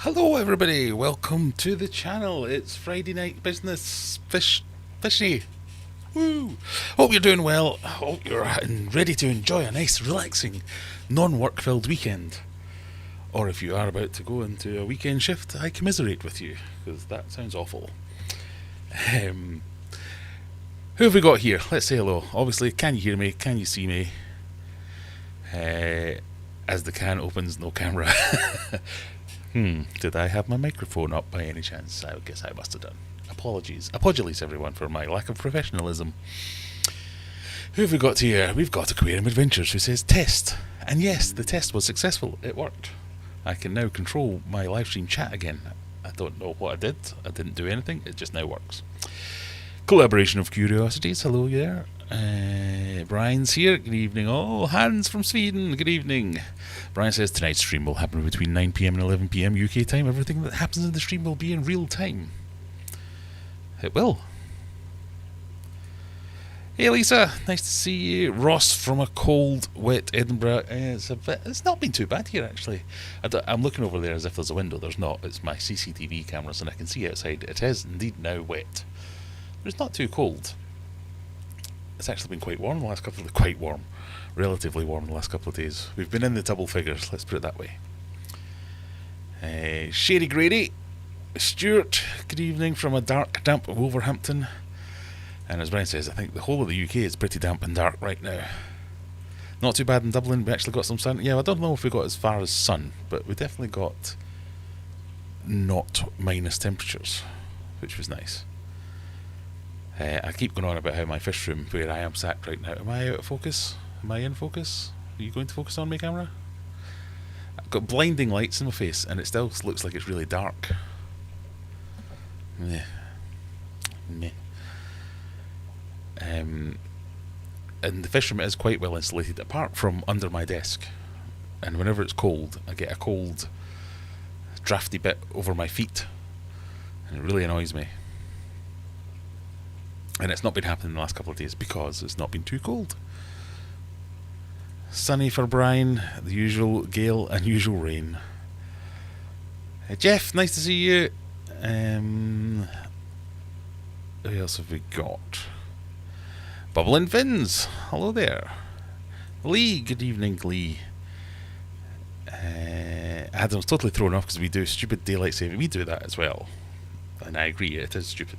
Hello everybody, welcome to the channel. It's Friday night business. Fishy. Woo! Hope you're doing well. Hope you're ready to enjoy a nice relaxing non-work filled weekend. Or if you are about to go into a weekend shift, I commiserate with you, because that sounds awful. Who have we got here? Let's say hello. Obviously, can you hear me? Can you see me? As the can opens, no camera. Did I have my microphone up by any chance? I guess I must have done. Apologies everyone for my lack of professionalism. Who have we got here? We've got Aquarium Adventures who says test. And yes, the test was successful. It worked. I can now control my live stream chat again. I don't know what I did. I didn't do anything. It just now works. Collaboration of Curiosities. Hello there. Brian's here. Good evening all. Hans from Sweden. Good evening. Brian says tonight's stream will happen between 9 PM and 11 PM UK time. Everything that happens in the stream will be in real time. It will. Hey Lisa, nice to see you. Ross from a cold, wet Edinburgh. It's not been too bad here actually. I'm looking over there as if there's a window. There's not. It's my CCTV cameras and I can see outside. It is indeed now wet. But it's not too cold. It's actually been quite warm the last couple of relatively warm the last couple of days. We've been in the double figures, let's put it that way. Sherry Grady, Stuart, good evening from a dark, damp Wolverhampton. And as Brian says, I think the whole of the UK is pretty damp and dark right now. Not too bad in Dublin, we actually got some sun. Yeah, I don't know if we got as far as sun, but we definitely got not minus temperatures, which was nice. I keep going on about how my fish room, where I am sat right now, am I out of focus? Am I in focus? Are you going to focus on me, camera? I've got blinding lights in my face and it still looks like it's really dark. Meh. And the fish room is quite well insulated, apart from under my desk. And whenever it's cold, I get a cold, drafty bit over my feet. And it really annoys me. And it's not been happening the last couple of days because it's not been too cold. Sunny for Brian, the usual gale and usual rain. Jeff, nice to see you. Who else have we got? Bubbling Fins, hello there. Lee, good evening Lee. Adam's totally thrown off because we do stupid daylight saving. We do that as well. And I agree, it is stupid.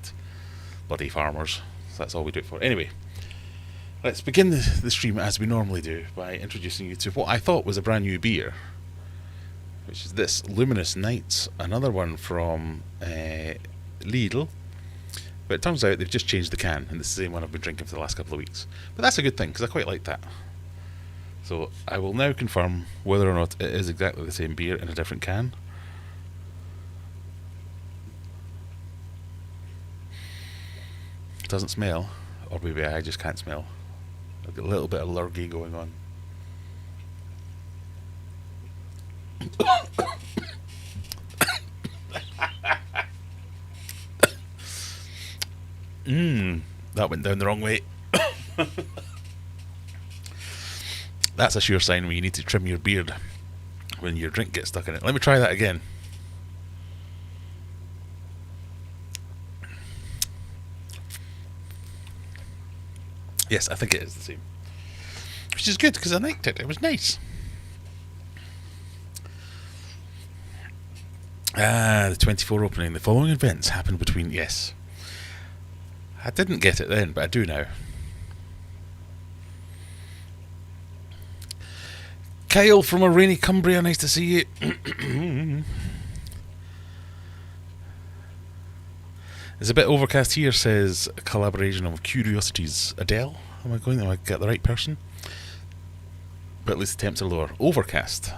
Bloody farmers. So that's all we do it for. Anyway, let's begin the stream as we normally do by introducing you to what I thought was a brand new beer, which is this Luminous Nights, another one from Lidl. But it turns out they've just changed the can, and it's the same one I've been drinking for the last couple of weeks. But that's a good thing, because I quite like that. So I will now confirm whether or not it is exactly the same beer in a different can. Doesn't smell, or maybe I just can't smell. I've got a little bit of lurgy going on. That went down the wrong way. That's a sure sign when you need to trim your beard when your drink gets stuck in it. Let me try that again. Yes, I think it is the same. Which is good, because I liked it. It was nice. The 24 opening. The following events happened between... Yes. I didn't get it then, but I do now. Kyle from a rainy Cumbria, nice to see you. It's a bit overcast here, says a collaboration of Curiosities. Adele? Am I get the right person? But at least the temps are lower. Overcast.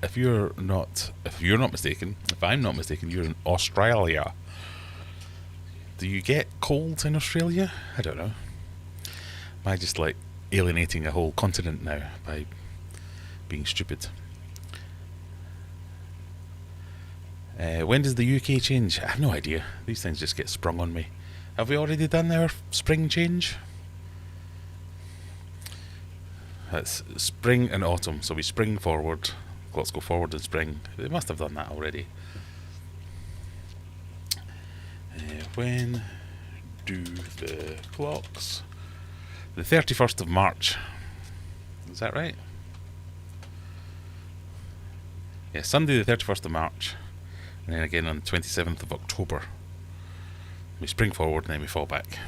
If I'm not mistaken, you're in Australia. Do you get cold in Australia? I don't know. Am I just like alienating a whole continent now by being stupid? When does the UK change? I have no idea. These things just get sprung on me. Have we already done our spring change? That's spring and autumn, so we spring forward. Let's go forward in spring. They must have done that already. When do the clocks? The 31st of March. Is that right? Yeah, Sunday the 31st of March. And then again on the 27th of October. We spring forward and then we fall back.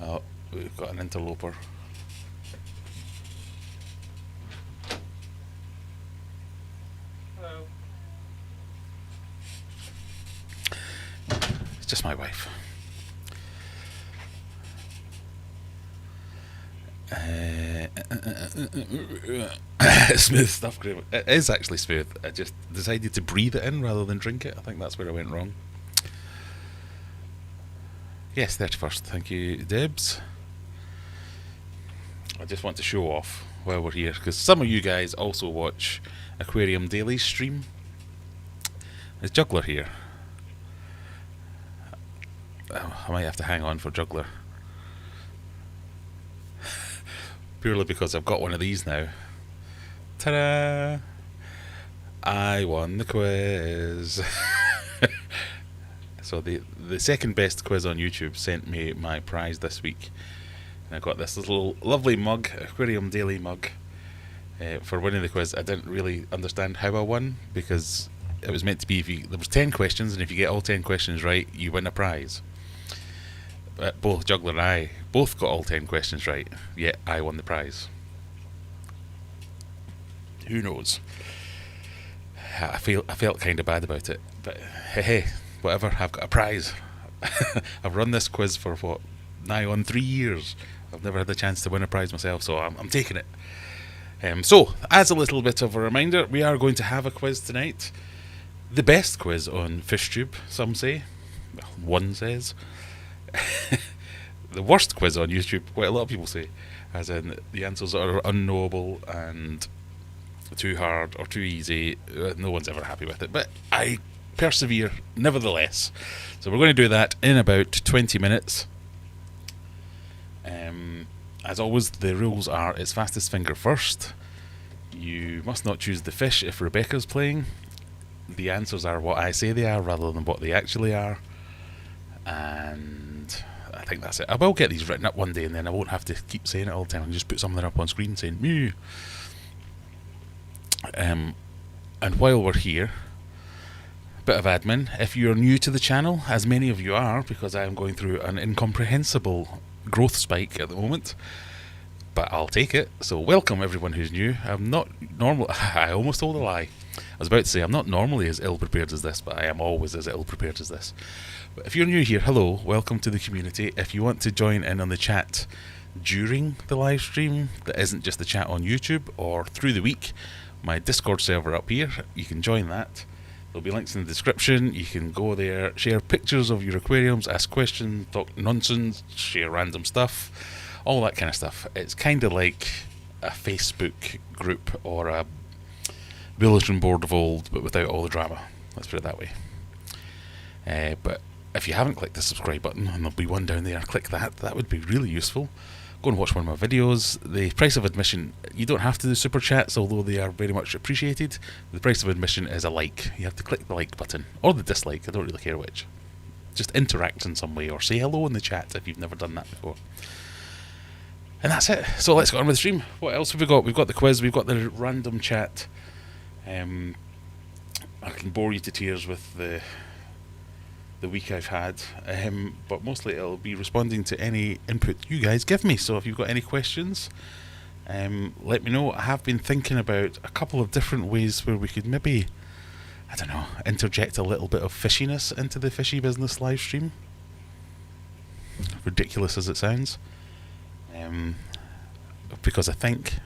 Oh, we've got an interloper. Hello. It's just my wife. Smooth stuff, Graham. It is actually smooth. I just decided to breathe it in rather than drink it. I think that's where I went wrong. Yes, 31st. Thank you, Debs. I just want to show off while we're here, because some of you guys also watch Aquarium Daily stream. There's Juggler here. I might have to hang on for Juggler. Purely because I've got one of these now. Ta-da! I won the quiz. So the second best quiz on YouTube sent me my prize this week. And I got this little lovely mug, Aquarium Daily mug, for winning the quiz. I didn't really understand how I won, because it was meant to be there was 10 questions, and if you get all 10 questions right, you win a prize. But both Juggler and I both got all 10 questions right, yet I won the prize. Who knows? I felt kind of bad about it, but hey, whatever. I've got a prize. I've run this quiz for what, nigh on 3 years. I've never had the chance to win a prize myself, so I'm taking it. So, as a little bit of a reminder, we are going to have a quiz tonight. The best quiz on FishTube, some say. Well, one says. The worst quiz on YouTube, quite a lot of people say, as in the answers are unknowable and too hard or too easy. No one's ever happy with it, but I persevere nevertheless. So we're going to do that in about 20 minutes. As always, the rules are it's fastest finger first. You must not choose the fish if Rebecca's playing. The answers are what I say they are rather than what they actually are. And I think that's it. I will get these written up one day, and then I won't have to keep saying it all the time. I can just put something up on screen saying mew. And while we're here, bit of admin. If you're new to the channel, as many of you are, because I am going through an incomprehensible growth spike at the moment, but I'll take it. So welcome everyone who's new. I'm not normal. I almost told a lie. I was about to say I'm not normally as ill prepared as this, but I am always as ill prepared as this. But if you're new here, hello, welcome to the community. If you want to join in on the chat during the live stream, that isn't just the chat on YouTube, or through the week, my Discord server up here, you can join that. There'll be links in the description. You can go there, share pictures of your aquariums, ask questions, talk nonsense, share random stuff, all that kind of stuff. It's kind of like a Facebook group or a bulletin board of old, but without all the drama. Let's put it that way. But if you haven't clicked the subscribe button, and there'll be one down there, click that. That would be really useful. Go and watch one of my videos. The price of admission, you don't have to do super chats, although they are very much appreciated. The price of admission is a like. You have to click the like button, or the dislike, I don't really care which. Just interact in some way, or say hello in the chat if you've never done that before. And that's it. So let's get on with the stream. What else have we got? We've got the quiz, we've got the random chat. I can bore you to tears with the week I've had, but mostly it'll be responding to any input you guys give me. So if you've got any questions, let me know. I have been thinking about a couple of different ways where we could maybe, I don't know, interject a little bit of fishiness into the Fishy Business live stream. Ridiculous as it sounds, because I think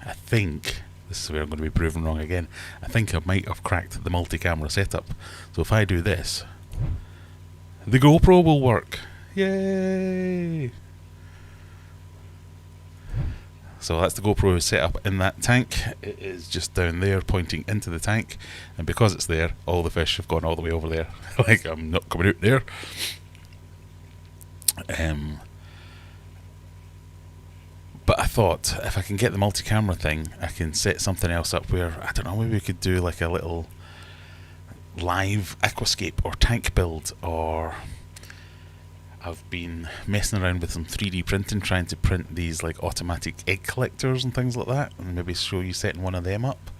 this is where I'm going to be proven wrong again. I think I might have cracked the multi-camera setup. So if I do this, the GoPro will work. Yay! So that's the GoPro set up in that tank. It is just down there pointing into the tank, and because it's there, all the fish have gone all the way over there. Like, I'm not coming out there. But I thought, if I can get the multi-camera thing, I can set something else up where, I don't know, maybe we could do like a little live aquascape or tank build, or I've been messing around with some 3D printing, trying to print these like automatic egg collectors and things like that, and maybe show you setting one of them up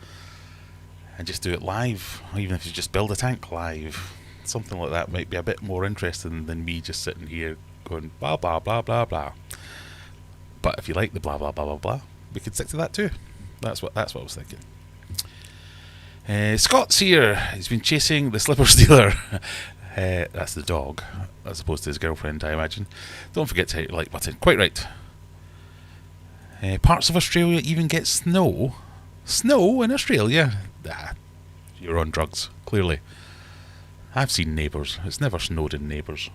and just do it live. Or even if you just build a tank live, something like that might be a bit more interesting than me just sitting here going blah blah blah blah blah. But if you like the blah blah blah blah blah, we could stick to that too. That's what I was thinking. Scott's here. He's been chasing the slipper stealer. That's the dog, as opposed to his girlfriend, I imagine. Don't forget to hit the like button. Quite right. Parts of Australia even get snow. Snow in Australia? You're on drugs, clearly. I've seen Neighbours. It's never snowed in Neighbours.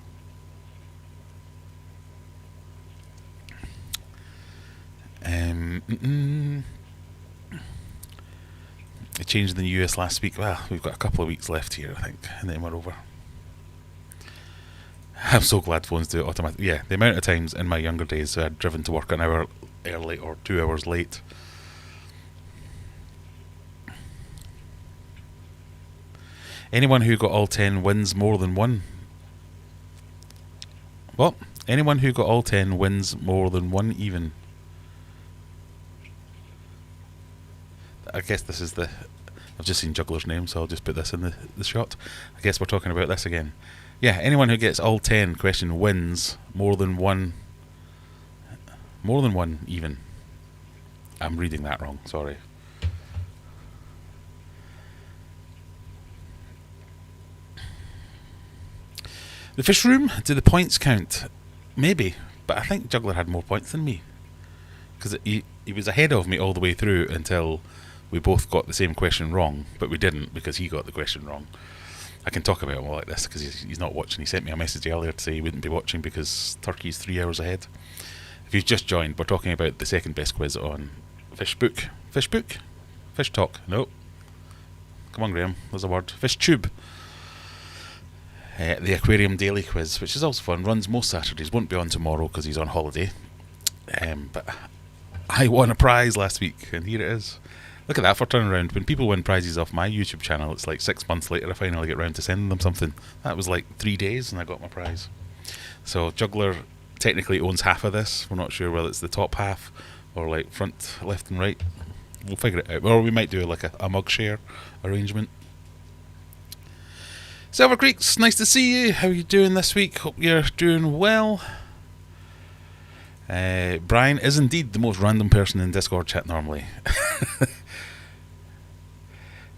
It changed in the US last week. Well, we've got a couple of weeks left here, I think, and then we're over. I'm so glad phones do it automatically. Yeah, the amount of times in my younger days I'd driven to work an hour early or 2 hours late. Anyone who got all 10 wins more than one. What? Anyone who got all 10 wins more than one even. I guess this is the... I've just seen Juggler's name, so I'll just put this in the shot. I guess we're talking about this again. Yeah, anyone who gets all 10 question wins more than one. More than one even. I'm reading that wrong, sorry. The fish room, do the points count? Maybe, but I think Juggler had more points than me. Because he was ahead of me all the way through until we both got the same question wrong, but we didn't because he got the question wrong. I can talk about him all like this because he's not watching. He sent me a message earlier to say he wouldn't be watching because Turkey's 3 hours ahead. If you've just joined, we're talking about the second best quiz on Fishbook. Fishbook? Fish Talk? No. Come on, Graham. There's a word. FishTube. The Aquarium Daily Quiz, which is also fun, runs most Saturdays. Won't be on tomorrow because he's on holiday. But I won a prize last week, and here it is. Look at that for turnaround. When people win prizes off my YouTube channel, it's like 6 months later I finally get round to sending them something. That was like 3 days and I got my prize. So Juggler technically owns half of this. We're not sure whether it's the top half or like front, left and right. We'll figure it out. Or we might do like a mug share arrangement. Silver Creeks, nice to see you. How are you doing this week? Hope you're doing well. Brian is indeed the most random person in Discord chat normally.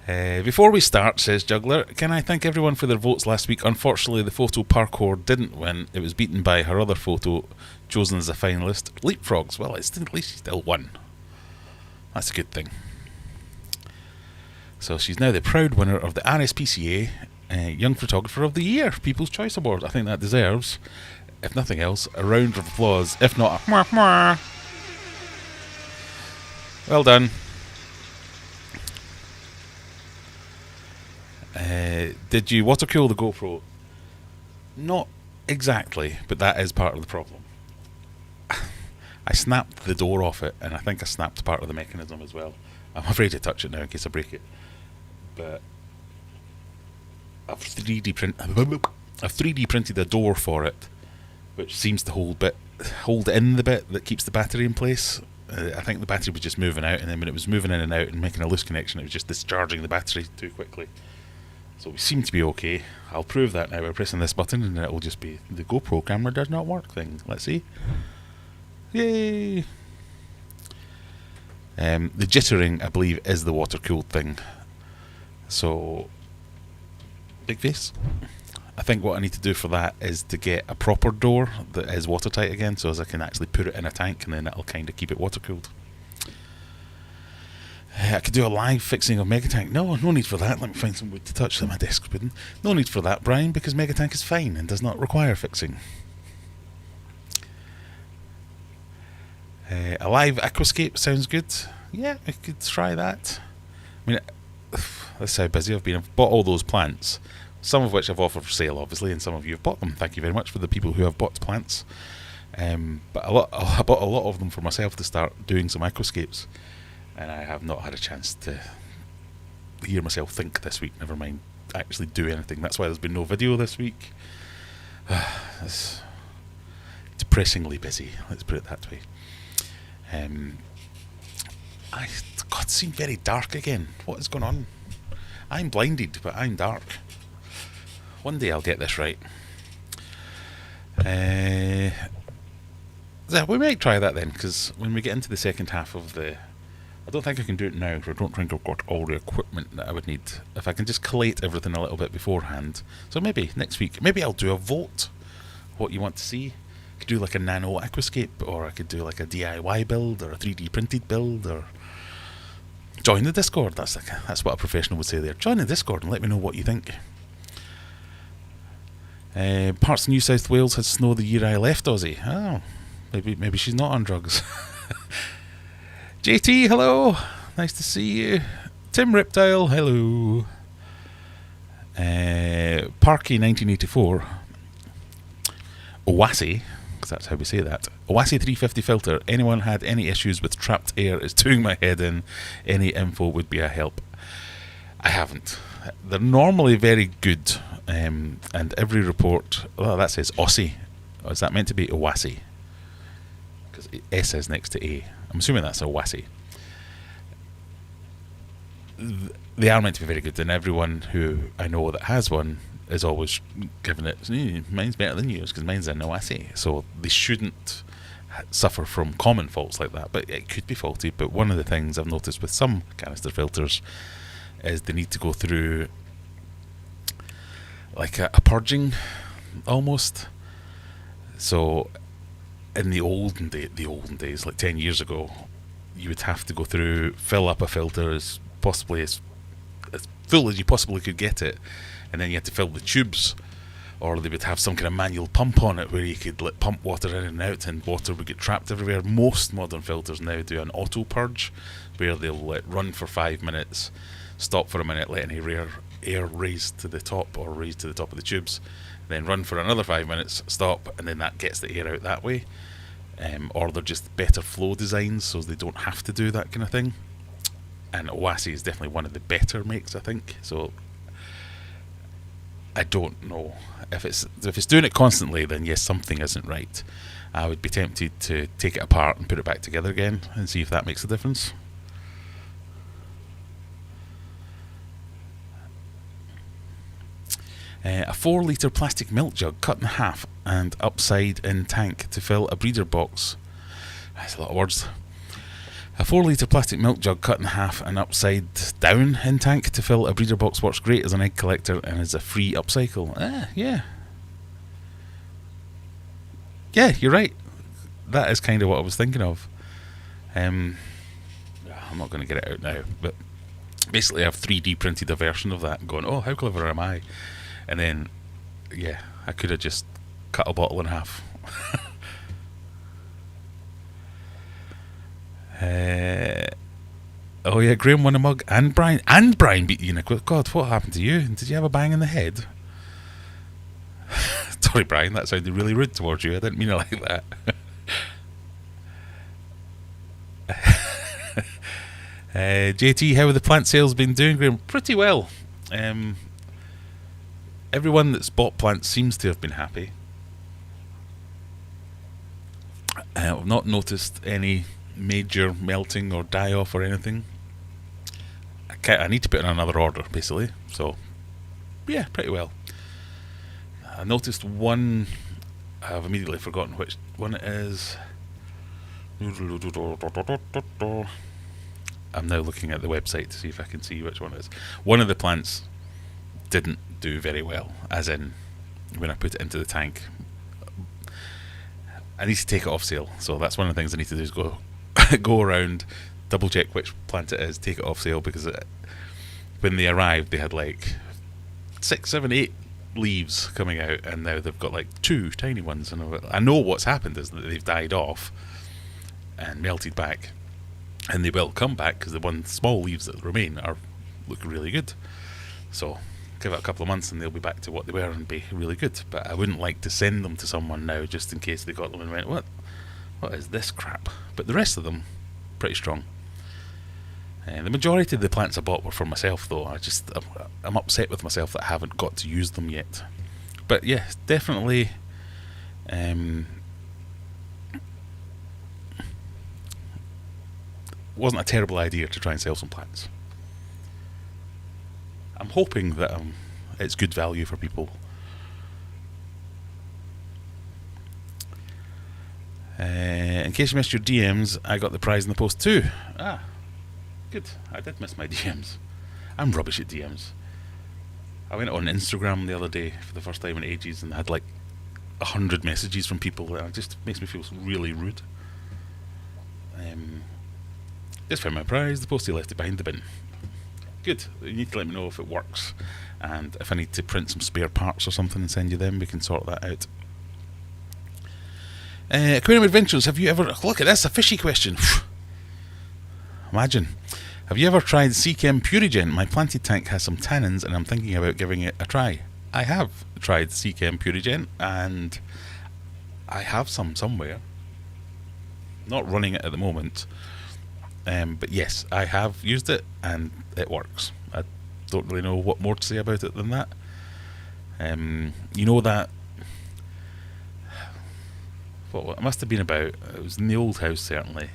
Before we start, says Juggler, can I thank everyone for their votes last week? Unfortunately, the photo parkour didn't win. It was beaten by her other photo, chosen as a finalist, Leapfrogs. Well, at least she still won. That's a good thing. So she's now the proud winner of the RSPCA Young Photographer of the Year People's Choice Award. I think that deserves, if nothing else, a round of applause, if not a mwah mwah. Well done. Did you water cool the GoPro? Not exactly, but that is part of the problem. I snapped the door off it, and I think I snapped part of the mechanism as well. I'm afraid to touch it now in case I break it. But I've 3D printed a door for it, which seems to hold in the bit that keeps the battery in place. I think the battery was just moving out, and then when it was moving in and out and making a loose connection, it was just discharging the battery too quickly. So we seem to be okay. I'll prove that now by pressing this button, and then it will just be the GoPro camera does not work thing. Let's see. Yay! The jittering, I believe, is the water cooled thing. So, big face. I think what I need to do for that is to get a proper door that is watertight again, so as I can actually put it in a tank, and then that'll kind of keep it water cooled. I could do a live fixing of Megatank. No need for that. Let me find some wood to touch that my desk wouldn't. No need for that, Brian, because Megatank is fine and does not require fixing. A live aquascape sounds good. Yeah, we could try that. I mean, that's how busy I've been. I've bought all those plants, some of which I've offered for sale, obviously, and some of you have bought them. Thank you very much for the people who have bought plants. But I bought a lot of them for myself to start doing some aquascapes, and I have not had a chance to hear myself think this week, never mind actually do anything. That's why there's been no video this week. It's depressingly busy, let's put it that way. God, it seemed very dark again. What is going on? I'm blinded, but I'm dark. One day I'll get this right. So we might try that then, because when we get into the second half of the... I don't think I can do it now, because I don't think I've got all the equipment that I would need. If I can just collate everything a little bit beforehand. So maybe next week, maybe I'll do a vote. What you want to see. I could do like a nano aquascape, or I could do like a DIY build, or a 3D printed build, or... Join the Discord. That's what a professional would say there. Join the Discord and let me know what you think. Parts of New South Wales had snow the year I left Aussie. Oh, maybe she's not on drugs. JT, hello. Nice to see you. Tim Reptile, hello. Parky 1984. Owasi, because that's how we say that. Owasi 350 filter. Anyone had any issues with trapped air is doing my head in. Any info would be a help. I haven't. They're normally very good, and every report... Oh, that says Aussie. Or is that meant to be Owasi? Because S is next to A. I'm assuming that's Owasi. They are meant to be very good, and everyone who I know that has one is always giving it, mine's better than yours because mine's an Owasi. So they shouldn't suffer from common faults like that, but it could be faulty. But one of the things I've noticed with some canister filters is they need to go through like a purging almost. So in the olden days, like 10 years ago, you would have to go through, fill up a filter as possibly as full as you possibly could get it, and then you had to fill the tubes, or they would have some kind of manual pump on it where you could like pump water in and out and water would get trapped everywhere. Most modern filters now do an auto purge where they'll let run for 5 minutes, stop for a minute, let any air raise to the top or raise to the top of the tubes, then run for another 5 minutes, stop, and then that gets the air out that way. Or they're just better flow designs so they don't have to do that kind of thing. And Owasi is definitely one of the better makes, I think. So I don't know if it's doing it constantly, then yes, something isn't right. I would be tempted to take it apart and put it back together again and see if that makes a difference. A 4 litre plastic milk jug cut in half and upside in tank to fill a breeder box. That's a lot of words. A 4 litre plastic milk jug cut in half and upside down in tank to fill a breeder box works great as an egg collector and is a free upcycle. Yeah. Yeah, you're right. That is kind of what I was thinking of. I'm not going to get it out now, but basically I've 3D printed a version of that and going, oh, how clever am I? And then, yeah, I could have just cut a bottle in half. Oh yeah, Graham won a mug, and Brian beat you in a quiz. God, what happened to you? Did you have a bang in the head? Sorry, Brian, that sounded really rude towards you. I didn't mean it like that. JT, how have the plant sales been doing, Graham? Pretty well. Everyone that's bought plants seems to have been happy. I've not noticed any major melting or die off or anything. I need to put in another order, basically. So, yeah, pretty well. I noticed one. I've immediately forgotten which one it is. I'm now looking at the website to see if I can see which one it is. One of the plants didn't do very well, as in when I put it into the tank. I need to take it off sale, so that's one of the things I need to do is go around, double check which plant it is, take it off sale, because when they arrived they had like 6, 7, 8 leaves coming out, and now they've got like 2 tiny ones, and I know what's happened is that they've died off and melted back, and they will come back because the one small leaves that remain are looking really good. So give it a couple of months and they'll be back to what they were and be really good. But I wouldn't like to send them to someone now just in case they got them and went, what is this crap? But the rest of them, pretty strong. The majority of the plants I bought were for myself, though. I'm upset with myself that I haven't got to use them yet. But yeah, definitely. Wasn't a terrible idea to try and sell some plants. I'm hoping that it's good value for people. In case you missed your DMs, I got the prize in the post too. Ah, good. I did miss my DMs. I'm rubbish at DMs. I went on Instagram the other day for the first time in ages and had like 100 messages from people. It just makes me feel really rude. Just found my prize. The postie left it behind the bin. Good. You need to let me know if it works, and if I need to print some spare parts or something and send you them, we can sort that out. Aquarium Adventures, have you ever... Look at this, a fishy question. Imagine. Have you ever tried Seachem Purigen? My planted tank has some tannins and I'm thinking about giving it a try. I have tried Seachem Purigen and I have some somewhere. Not running it at the moment. But yes, I have used it and it works. I don't really know what more to say about it than that. You know that... What it must have been about, it was in the old house certainly,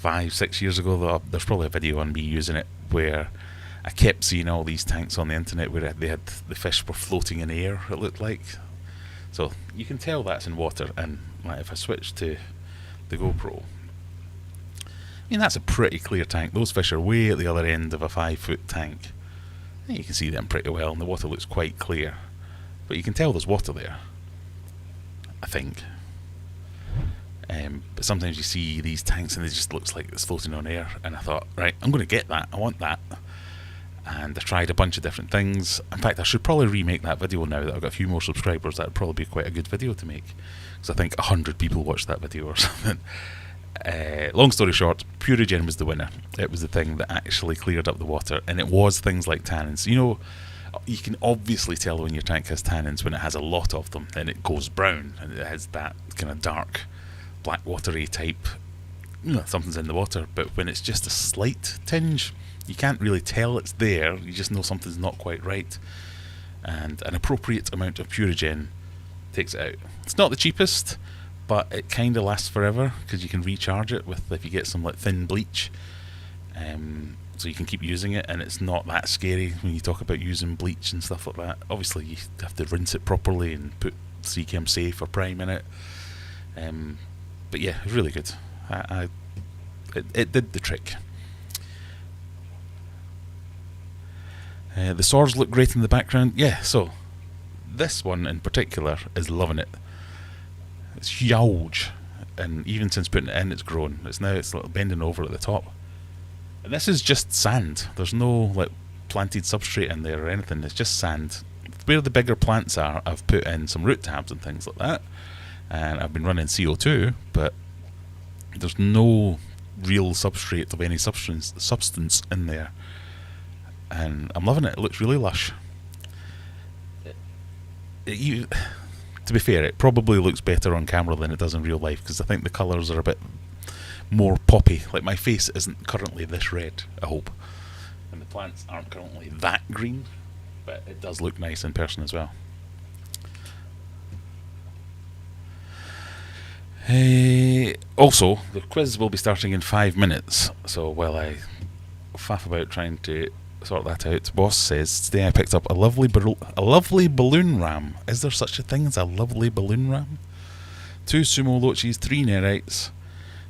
5-6 years ago, though. There's probably a video on me using it where I kept seeing all these tanks on the internet where they had the fish were floating in air, it looked like. So you can tell that's in water, and like, if I switch to the GoPro, I mean, that's a pretty clear tank. Those fish are way at the other end of a 5-foot tank. And you can see them pretty well and the water looks quite clear, but you can tell there's water there, I think. But sometimes you see these tanks and it just looks like it's floating on air, and I thought, right, I'm going to get that, I want that. And I tried a bunch of different things. In fact, I should probably remake that video now that I've got a few more subscribers. That would probably be quite a good video to make, because I think 100 people watched that video or something. Long story short, Purigen was the winner. It was the thing that actually cleared up the water, and it was things like tannins. You know, you can obviously tell when your tank has tannins when it has a lot of them, and it goes brown and it has that kind of dark black watery type, something's in the water. But when it's just a slight tinge, you can't really tell it's there, you just know something's not quite right, and an appropriate amount of Purigen takes it out. It's not the cheapest, but it kind of lasts forever because you can recharge it with, if you get some like thin bleach, so you can keep using it, and it's not that scary when you talk about using bleach and stuff like that. Obviously you have to rinse it properly and put Seachem Safe or Prime in it, but yeah, it was really good. It did the trick. The swords look great in the background. Yeah, so this one in particular is loving it. It's huge, and even since putting it in, it's grown. It's bending over at the top. And this is just sand. There's no like planted substrate in there or anything. It's just sand. Where the bigger plants are, I've put in some root tabs and things like that, and I've been running CO2, but there's no real substrate of any substance in there, and I'm loving it. It looks really lush. To be fair, it probably looks better on camera than it does in real life, because I think the colours are a bit more poppy. Like, my face isn't currently this red, I hope, and the plants aren't currently that green, but it does look nice in person as well. Also, the quiz will be starting in 5 minutes, so while I faff about trying to sort that out, Boss says, today I picked up a lovely balloon ram. Is there such a thing as a lovely balloon ram? 2 sumo loaches, 3 nerites,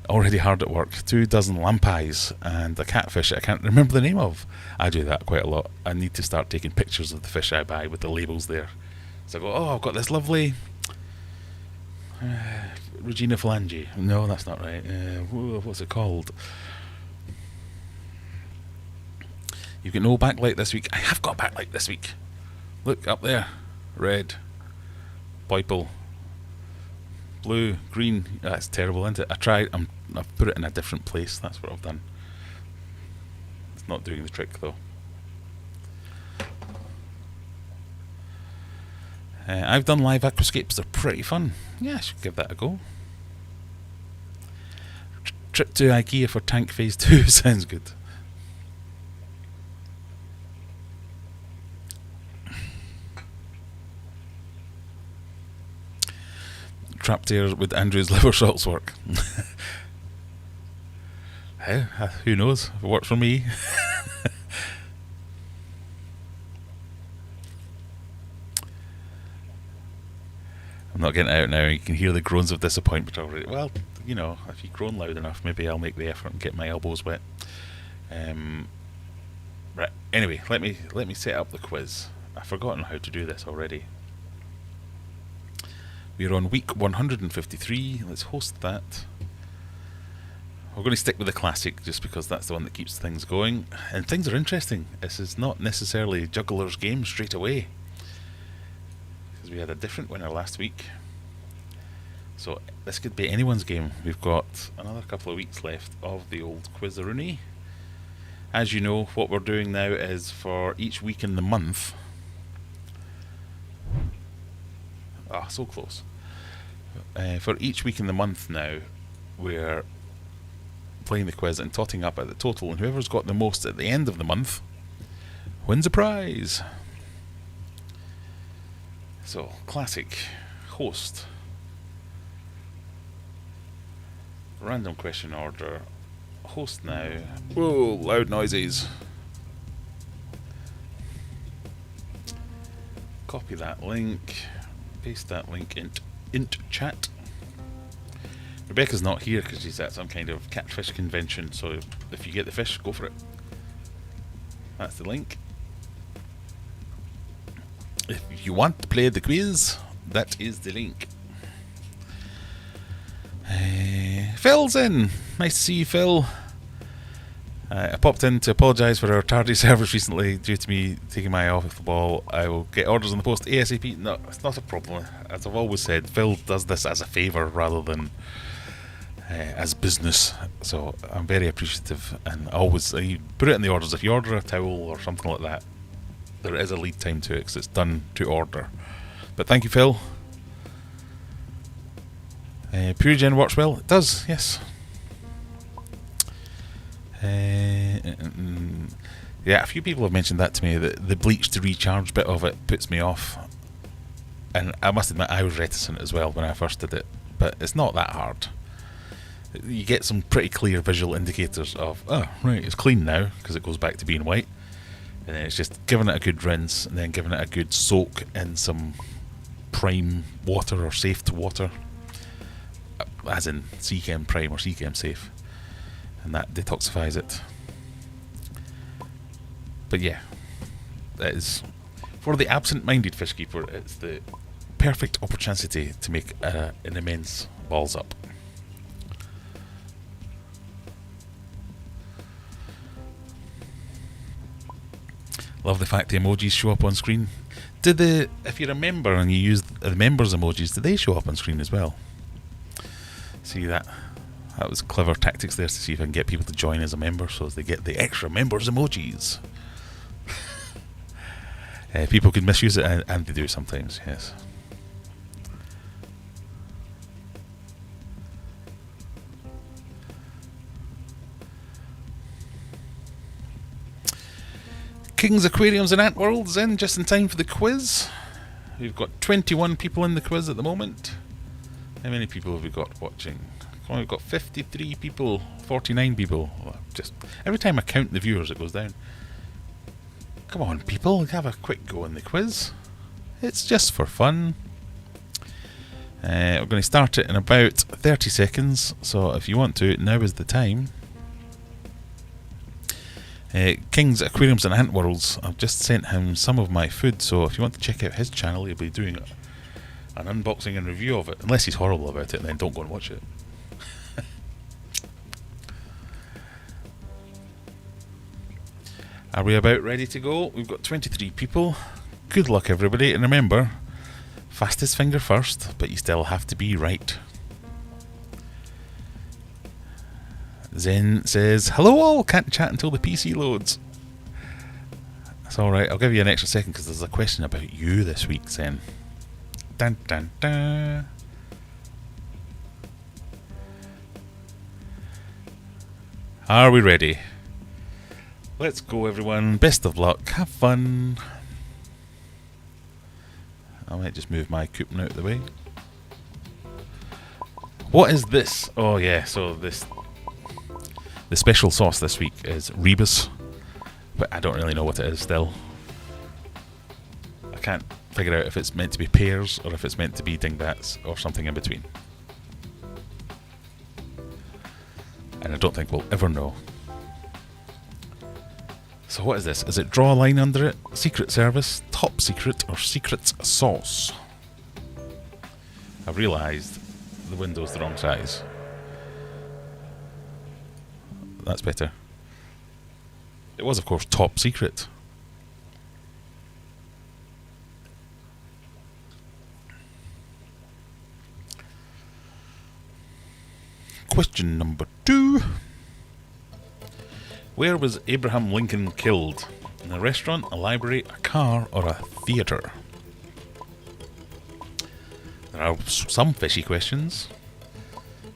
already hard at work, 2 dozen lampies, and a catfish I can't remember the name of. I do that quite a lot. I need to start taking pictures of the fish I buy with the labels there. So I go, oh, I've got this lovely Regina Phalange. No, that's not right. What's it called? You've got no backlight this week. I have got backlight this week. Look up there. Red, purple, blue, green. That's terrible, isn't it? I've put it in a different place. That's what I've done. It's not doing the trick though. I've done live aquascapes. They're pretty fun. Yeah, I should give that a go. Trip to IKEA for tank phase 2 sounds good. trapped air with Andrew's liver salts work? Hey, who knows? If it works for me. I'm not getting it out now. You can hear the groans of disappointment already. Well, you know, if you groan loud enough, maybe I'll make the effort and get my elbows wet. Right. Anyway, let me set up the quiz. I've forgotten how to do this already. We're on week 153. Let's host that. We're going to stick with the classic just because that's the one that keeps things going. And things are interesting. This is not necessarily Juggler's game straight away, because we had a different winner last week. So this could be anyone's game. We've got another couple of weeks left of the old Quizaroonie. As you know, what we're doing now is for each week in the month. Ah, so close. For each week in the month now, we're playing the quiz and totting up at the total, and whoever's got the most at the end of the month wins a prize. So, classic, host, random question order, host now. Whoa, loud noises. Copy that link, paste that link into chat. Rebecca's not here because she's at some kind of catfish convention, so if you get the fish, go for it. That's the link. If you want to play the quiz, that is the link. Phil's in. Nice to see you, Phil. I popped in to apologise for our tardy service recently due to me taking my eye off the ball. I will get orders on the post ASAP. No, it's not a problem. As I've always said, Phil does this as a favour rather than as business. So I'm very appreciative, and always put it in the orders. If you order a towel or something like that, there is a lead time to it because it's done to order. But thank you, Phil. Purigen works well. It does, yes. Yeah, a few people have mentioned that to me, that the bleach to recharge bit of it puts me off. And I must admit, I was reticent as well when I first did it. But it's not that hard. You get some pretty clear visual indicators of, oh, right, it's clean now, because it goes back to being white. And then it's just giving it a good rinse, and then giving it a good soak in some prime water or safe to water. As in Seachem Prime or Seachem Safe. And that detoxifies it. But yeah, that is, for the absent-minded fish keeper, it's the perfect opportunity to make an immense balls up. Love the fact the emojis show up on screen. If you remember and you use the members emojis, do they show up on screen as well? See that? That was clever tactics there to see if I can get people to join as a member, so as they get the extra members emojis. People could misuse it, and they do sometimes, yes. King's Aquariums and Ant World's in just in time for the quiz. We've got 21 people in the quiz at the moment. How many people have we got watching? Oh, we've got 53 people, 49 people. Just every time I count the viewers, it goes down. Come on, people, have a quick go in the quiz. It's just for fun. We're going to start it in about 30 seconds, so if you want to, now is the time. King's Aquariums and Ant Worlds, I've just sent him some of my food, so if you want to check out his channel, he'll be doing an unboxing and review of it. Unless he's horrible about it, then don't go and watch it. Are we about ready to go? We've got 23 people. Good luck, everybody, and remember, fastest finger first, but you still have to be right. Zen says, hello all, can't chat until the PC loads. That's alright, I'll give you an extra second because there's a question about you this week, Zen. Dun dun dun. Are we ready? Let's go, everyone. Best of luck. Have fun. I might just move my coupon out of the way. What is this? Oh yeah, so the special sauce this week is Rebus, but I don't really know what it is still. I can't figure out if it's meant to be pears or if it's meant to be dingbats or something in between. And I don't think we'll ever know. So what is this? Is it draw a line under it, secret service, top secret, or secret sauce? I've realised the window's the wrong size. That's better. It was, of course, top secret. Question number 2. Where was Abraham Lincoln killed? In a restaurant, a library, a car, or a theatre? There are some fishy questions.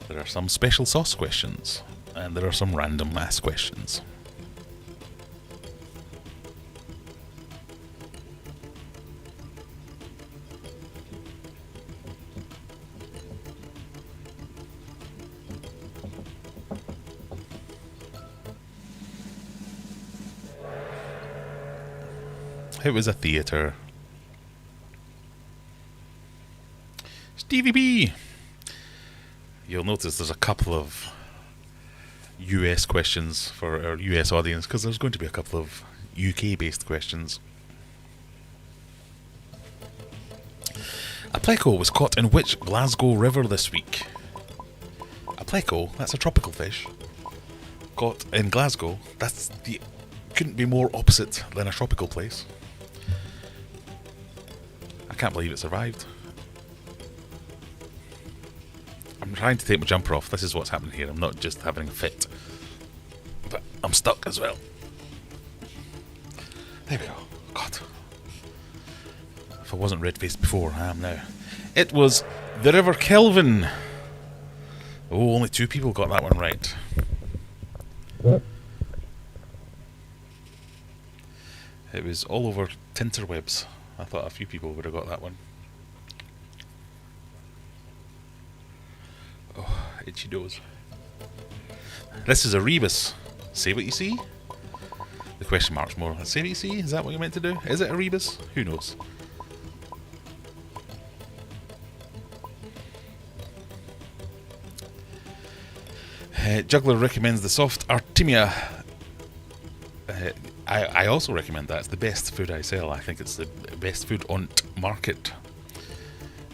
There are some special sauce questions. And there are some random mass questions. It was a theatre. Stevie B! You'll notice there's a couple of US questions for our US audience, because there's going to be a couple of UK based questions. A pleco was caught in which Glasgow river this week? A pleco, that's a tropical fish. Caught in Glasgow, couldn't be more opposite than a tropical place. I can't believe it survived. I'm trying to take my jumper off. This is what's happening here. I'm not just having a fit. But I'm stuck as well. There we go. God. If I wasn't red-faced before, I am now. It was the River Kelvin. Oh, only 2 people got that one right. It was all over Tinterwebs. I thought a few people would have got that one. Oh, itchy nose. This is a rebus. Say what you see? The question mark's more. Say what you see? Is that what you're meant to do? Is it a rebus? Who knows? Juggler recommends the soft Artemia. I also recommend that. It's the best food I sell. I think it's the best food on market.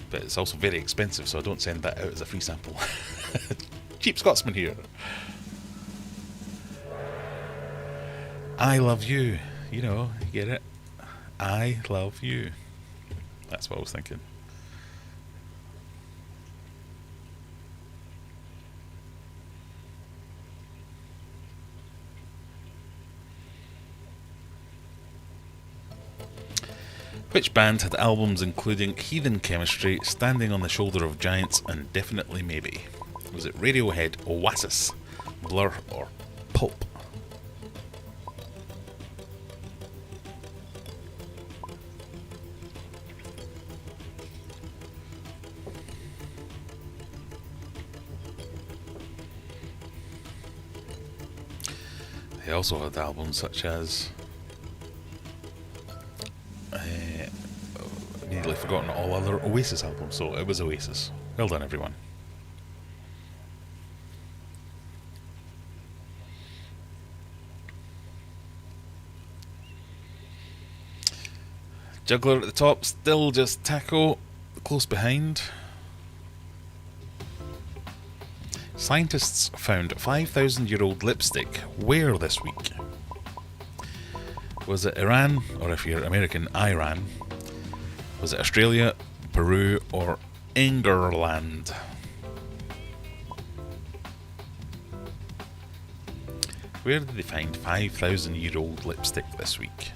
But it's also very expensive, so I don't send that out as a free sample. Cheap Scotsman here. I love you. You know, you get it? I love you. That's what I was thinking. Which band had albums including Heathen Chemistry, Standing on the Shoulder of Giants, and Definitely Maybe? Was it Radiohead, Oasis, Blur, or Pulp? They also had albums such as immediately forgotten all other Oasis albums, so it was Oasis. Well done, everyone. Juggler at the top, still just Taco close behind. Scientists found 5,000-year-old lipstick where this week? Was it Iran, or if you're American, Iran? Was it Australia, Peru, or England? Where did they find 5,000-year-old lipstick this week?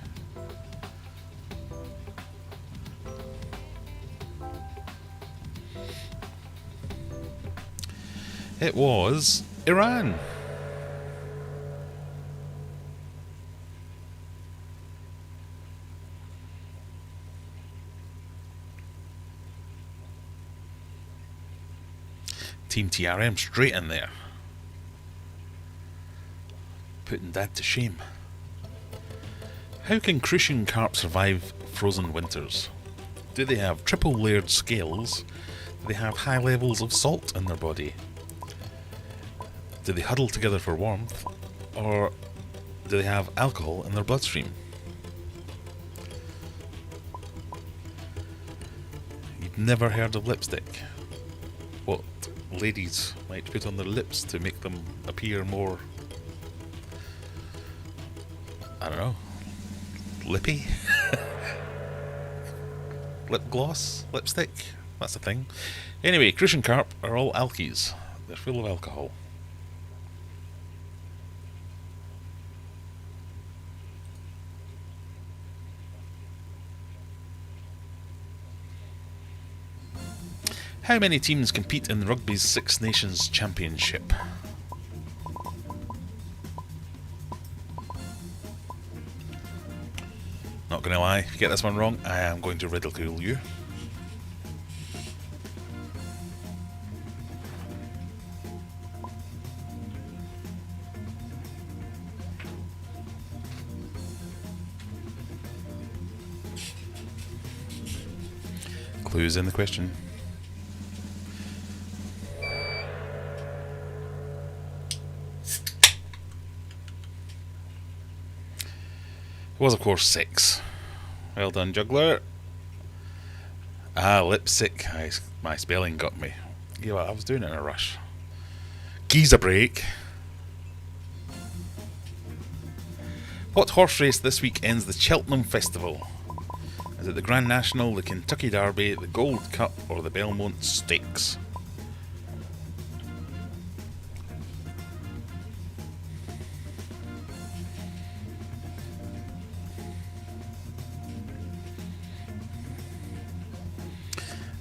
It was Iran. Team TRM straight in there. Putting Dad to shame. How can crucian carp survive frozen winters? Do they have triple layered scales? Do they have high levels of salt in their body? Do they huddle together for warmth? Or do they have alcohol in their bloodstream? You've never heard of lipstick? What ladies might put on their lips to make them appear more, I don't know, lippy? Lip gloss? Lipstick? That's a thing. Anyway, crucian carp are all alkies. They're full of alcohol. How many teams compete in rugby's Six Nations Championship? Not gonna lie, if you get this one wrong, I am going to ridicule you. Clues in the question. It was, of course, 6. Well done, juggler. Lipstick. My spelling got me. Yeah, well, I was doing it in a rush. Geez a break. What horse race this week ends the Cheltenham Festival? Is it the Grand National, the Kentucky Derby, the Gold Cup, or the Belmont Stakes?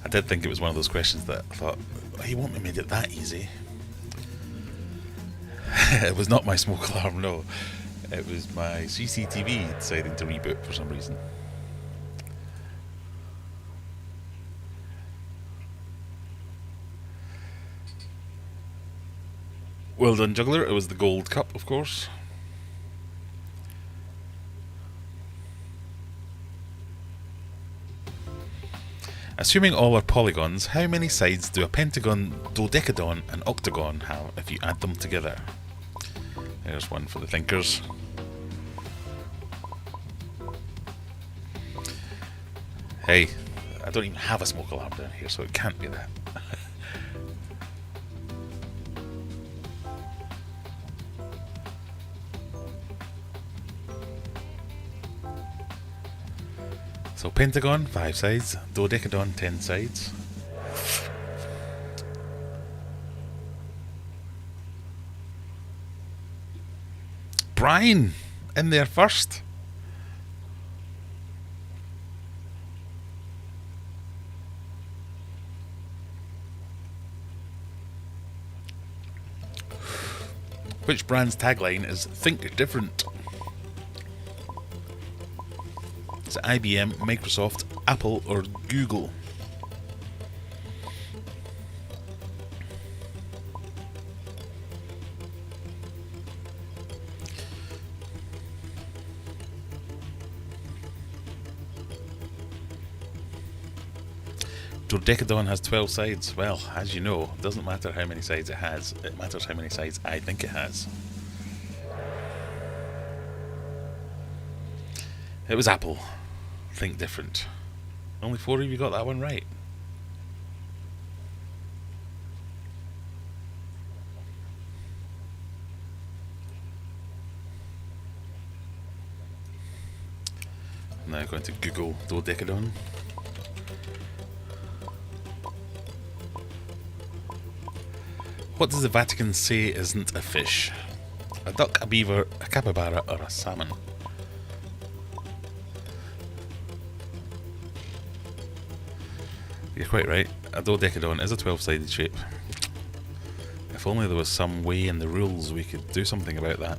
I did think it was one of those questions that I thought, oh, he won't have made it that easy. It was not my smoke alarm, no. It was my CCTV deciding to reboot for some reason. Well done, juggler. It was the Gold Cup, of course. Assuming all are polygons, how many sides do a pentagon, dodecadon, and octagon have if you add them together? There's one for the thinkers. Hey, I don't even have a smoke alarm down here, so it can't be that. So pentagon, 5 sides. Dodecadon, 10 sides. Brian, in there first. Which brand's tagline is "Think Different"? Is it IBM, Microsoft, Apple, or Google? Dodecadon has 12 sides. Well, as you know, it doesn't matter how many sides it has, it matters how many sides I think it has. It was Apple. Think Different. Only 4 of you got that one right. I'm now going to Google dodecadon. What does the Vatican say isn't a fish? A duck, a beaver, a capybara, or a salmon? You're quite right. A dodecadon is a 12-sided shape. If only there was some way in the rules we could do something about that.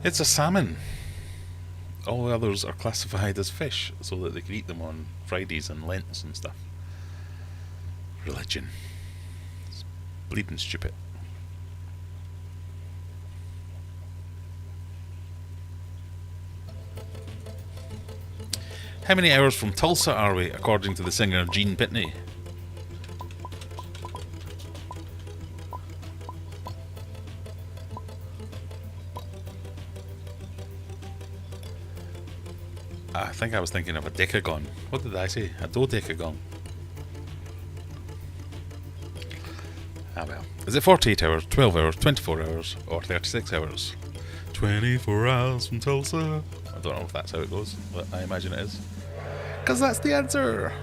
It's a salmon. All the others are classified as fish so that they can eat them on Fridays and Lents and stuff. Religion. It's bleeding stupid. How many hours from Tulsa are we, according to the singer Gene Pitney? I think I was thinking of a decagon. What did I say? A dodecagon. Ah well. Is it 48 hours, 12 hours, 24 hours, or 36 hours? 24 hours from Tulsa. I don't know if that's how it goes, but I imagine it is. Because that's the answer!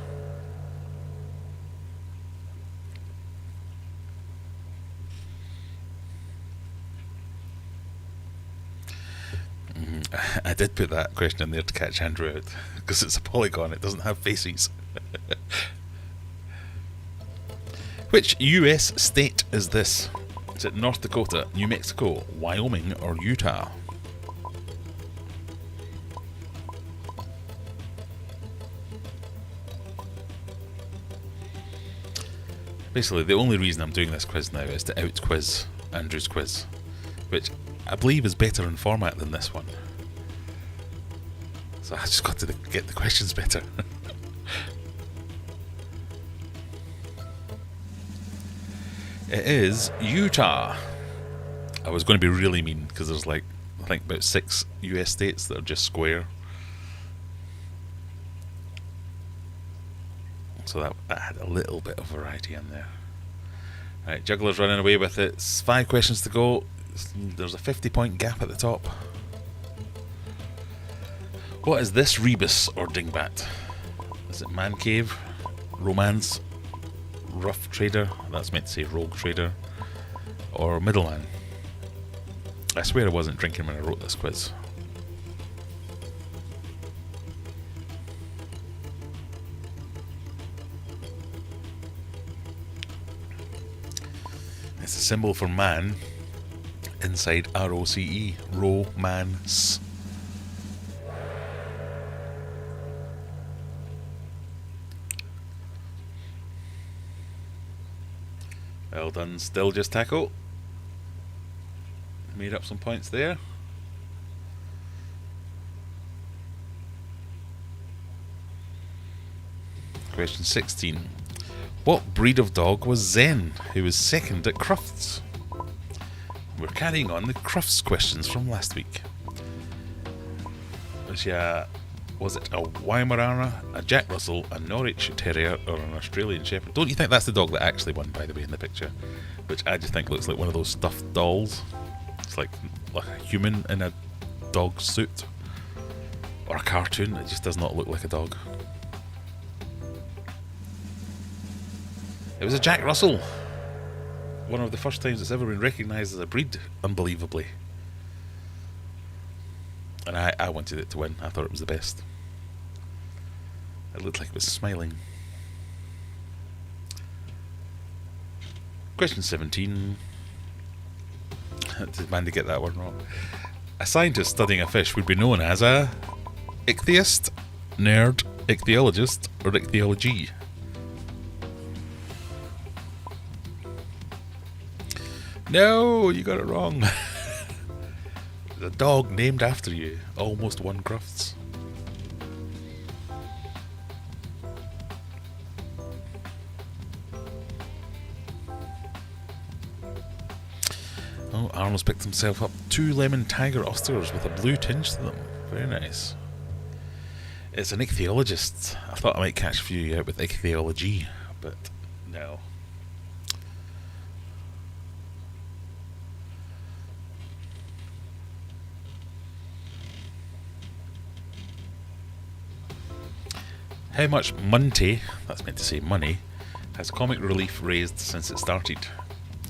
I did put that question in there to catch Andrew out, because it's a polygon, it doesn't have faces. Which US state is this? Is it North Dakota, New Mexico, Wyoming, or Utah? Basically, the only reason I'm doing this quiz now is to out-quiz Andrew's quiz, which I believe is better in format than this one. So I just got to get the questions better. It is Utah. I was going to be really mean because there's like, I think about 6 US states that are just square. So that had a little bit of variety in there. Right, Juggler's running away with it. It's 5 questions to go. There's a 50-point gap at the top. What is this rebus or dingbat? Is it man cave, romance, rough trader, that's meant to say rogue trader, or middleman? I swear I wasn't drinking when I wrote this quiz. It's a symbol for man inside ROCE, romance. Well done, still just tackle. Made up some points there. Question 16. What breed of dog was Zen, who was second at Crufts? We're carrying on the Crufts questions from last week. Was it a Weimaraner, a Jack Russell, a Norwich Terrier, or an Australian Shepherd? Don't you think that's the dog that actually won, by the way, in the picture? Which I just think looks like one of those stuffed dolls. It's like a human in a dog suit. Or a cartoon. It just does not look like a dog. It was a Jack Russell. One of the first times it's ever been recognised as a breed, unbelievably. And I wanted it to win. I thought it was the best. It looked like it was smiling. Question 17. Did man to get that one wrong? A scientist studying a fish would be known as a ichthyist, nerd, ichthyologist, or ichthyology. No, you got it wrong. The dog named after you almost won Crufts. Oh, Arnold's picked himself up 2 lemon tiger oysters with a blue tinge to them. Very nice. It's an ichthyologist. I thought I might catch a few out with ichthyology, but no. How much Monty, that's meant to say money, has Comic Relief raised since it started?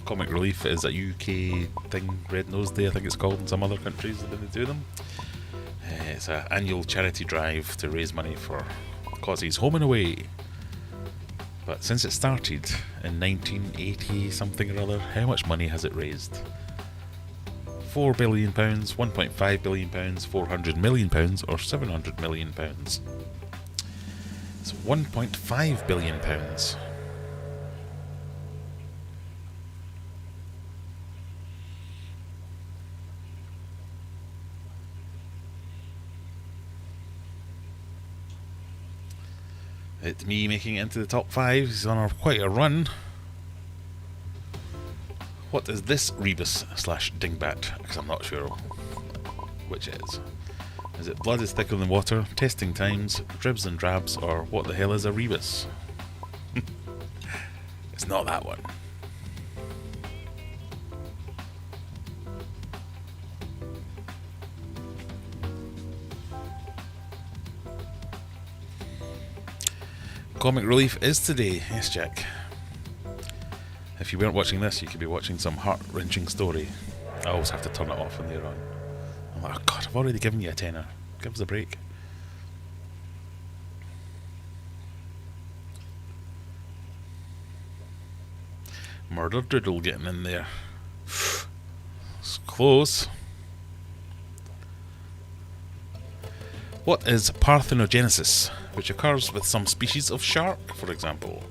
Comic Relief is a UK thing, Red Nose Day I think it's called in some other countries that they do them. It's an annual charity drive to raise money for causes home and away. But since it started in 1980 something or other, how much money has it raised? £4 billion, £1.5 billion, £400 million, or £700 million? It's £1.5 billion. It's me making it into the top 5. He's on quite a run. What is this rebus / dingbat? Because I'm not sure which it is. Is it blood is thicker than water, testing times, dribs and drabs, or what the hell is a rebus? It's not that one. Comic relief is today, yes Jack. If you weren't watching this, you could be watching some heart-wrenching story. I always have to turn it off when they're on. I'm like, oh god, I've already given you a tenner. Give us a break. Murder Doodle getting in there. It's close. What is parthenogenesis, which occurs with some species of shark, for example?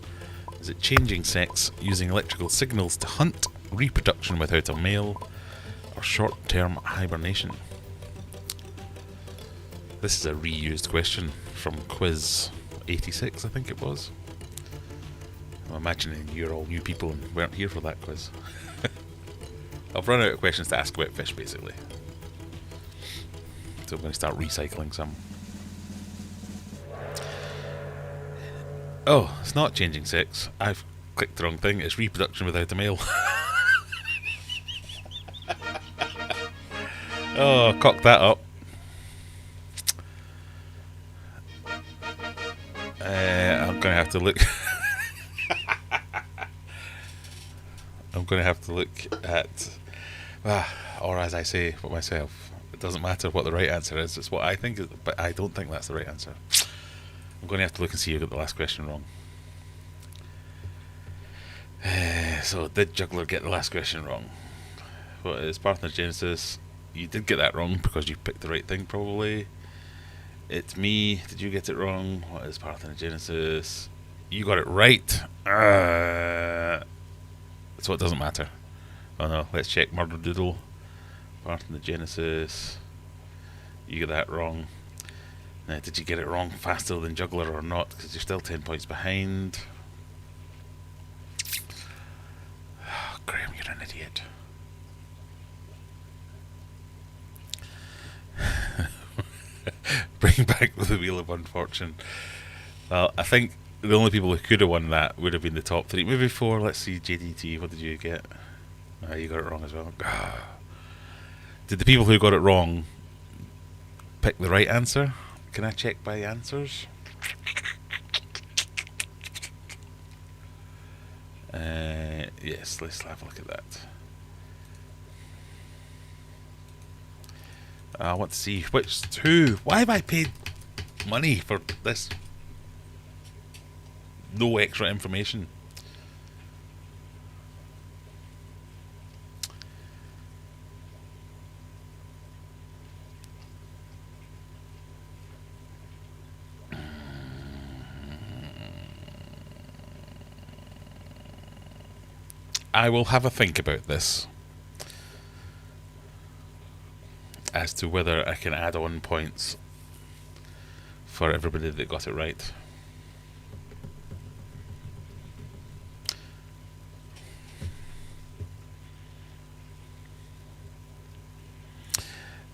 Is it changing sex, using electrical signals to hunt, reproduction without a male, or short-term hibernation? This is a reused question from quiz 86, I think it was. I'm imagining you're all new people and weren't here for that quiz. I've run out of questions to ask about fish, basically. So I'm going to start recycling some. Oh, it's not changing sex. I've clicked the wrong thing. It's reproduction without a male. Oh, cock that up. I'm going to have to look... I'm going to have to look at... or as I say for myself, it doesn't matter what the right answer is, it's what I think, but I don't think that's the right answer. I'm going to have to look and see who got the last question wrong. So, did Juggler get the last question wrong? What is parthenogenesis? You did get that wrong because you picked the right thing, probably. It's me. Did you get it wrong? What is parthenogenesis? You got it right. So it doesn't matter. Oh no, let's check Murder Doodle. Parthenogenesis. You got that wrong. Now, did you get it wrong faster than Juggler or not? Because you're still 10 points behind. Oh, Graham, you're an idiot. Bring back the Wheel of Unfortune. Well, I think the only people who could have won that would have been the top 3. Maybe 4. Let's see, JDT, what did you get? You got it wrong as well. Did the people who got it wrong pick the right answer? Can I check by answers? Yes, let's have a look at that. I want to see who. Why have I paid money for this? No extra information. I will have a think about this as to whether I can add on points for everybody that got it right.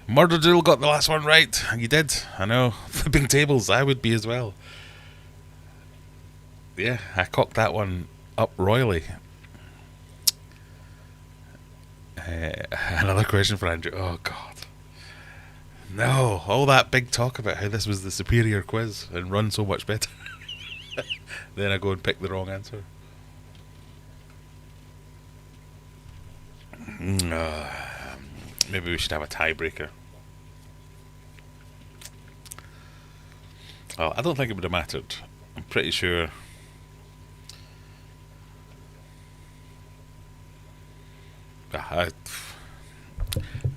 Murder Doodle got the last one right. You did. I know. Flipping tables. I would be as well. Yeah, I cocked that one up royally. Another question for Andrew. Oh, God. No. All that big talk about how this was the superior quiz and run so much better. Then I go and pick the wrong answer. Maybe we should have a tiebreaker. Well, I don't think it would have mattered. I'm pretty sure.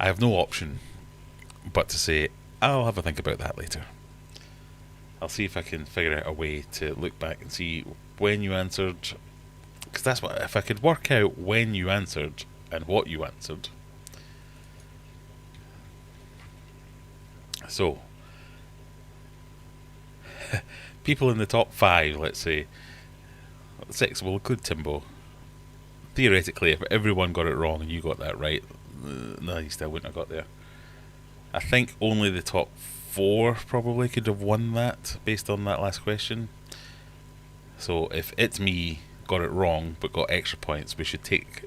I have no option but to say, I'll have a think about that later. I'll see if I can figure out a way to look back and see when you answered. Because that's what, if I could work out when you answered and what you answered. So, people in the top 5, let's say, 6, we'll include Timbo. Theoretically, if everyone got it wrong and you got that right, no, you still wouldn't have got there. I think only the top 4 probably could have won that based on that last question. So if It's Me got it wrong but got extra points, we should take...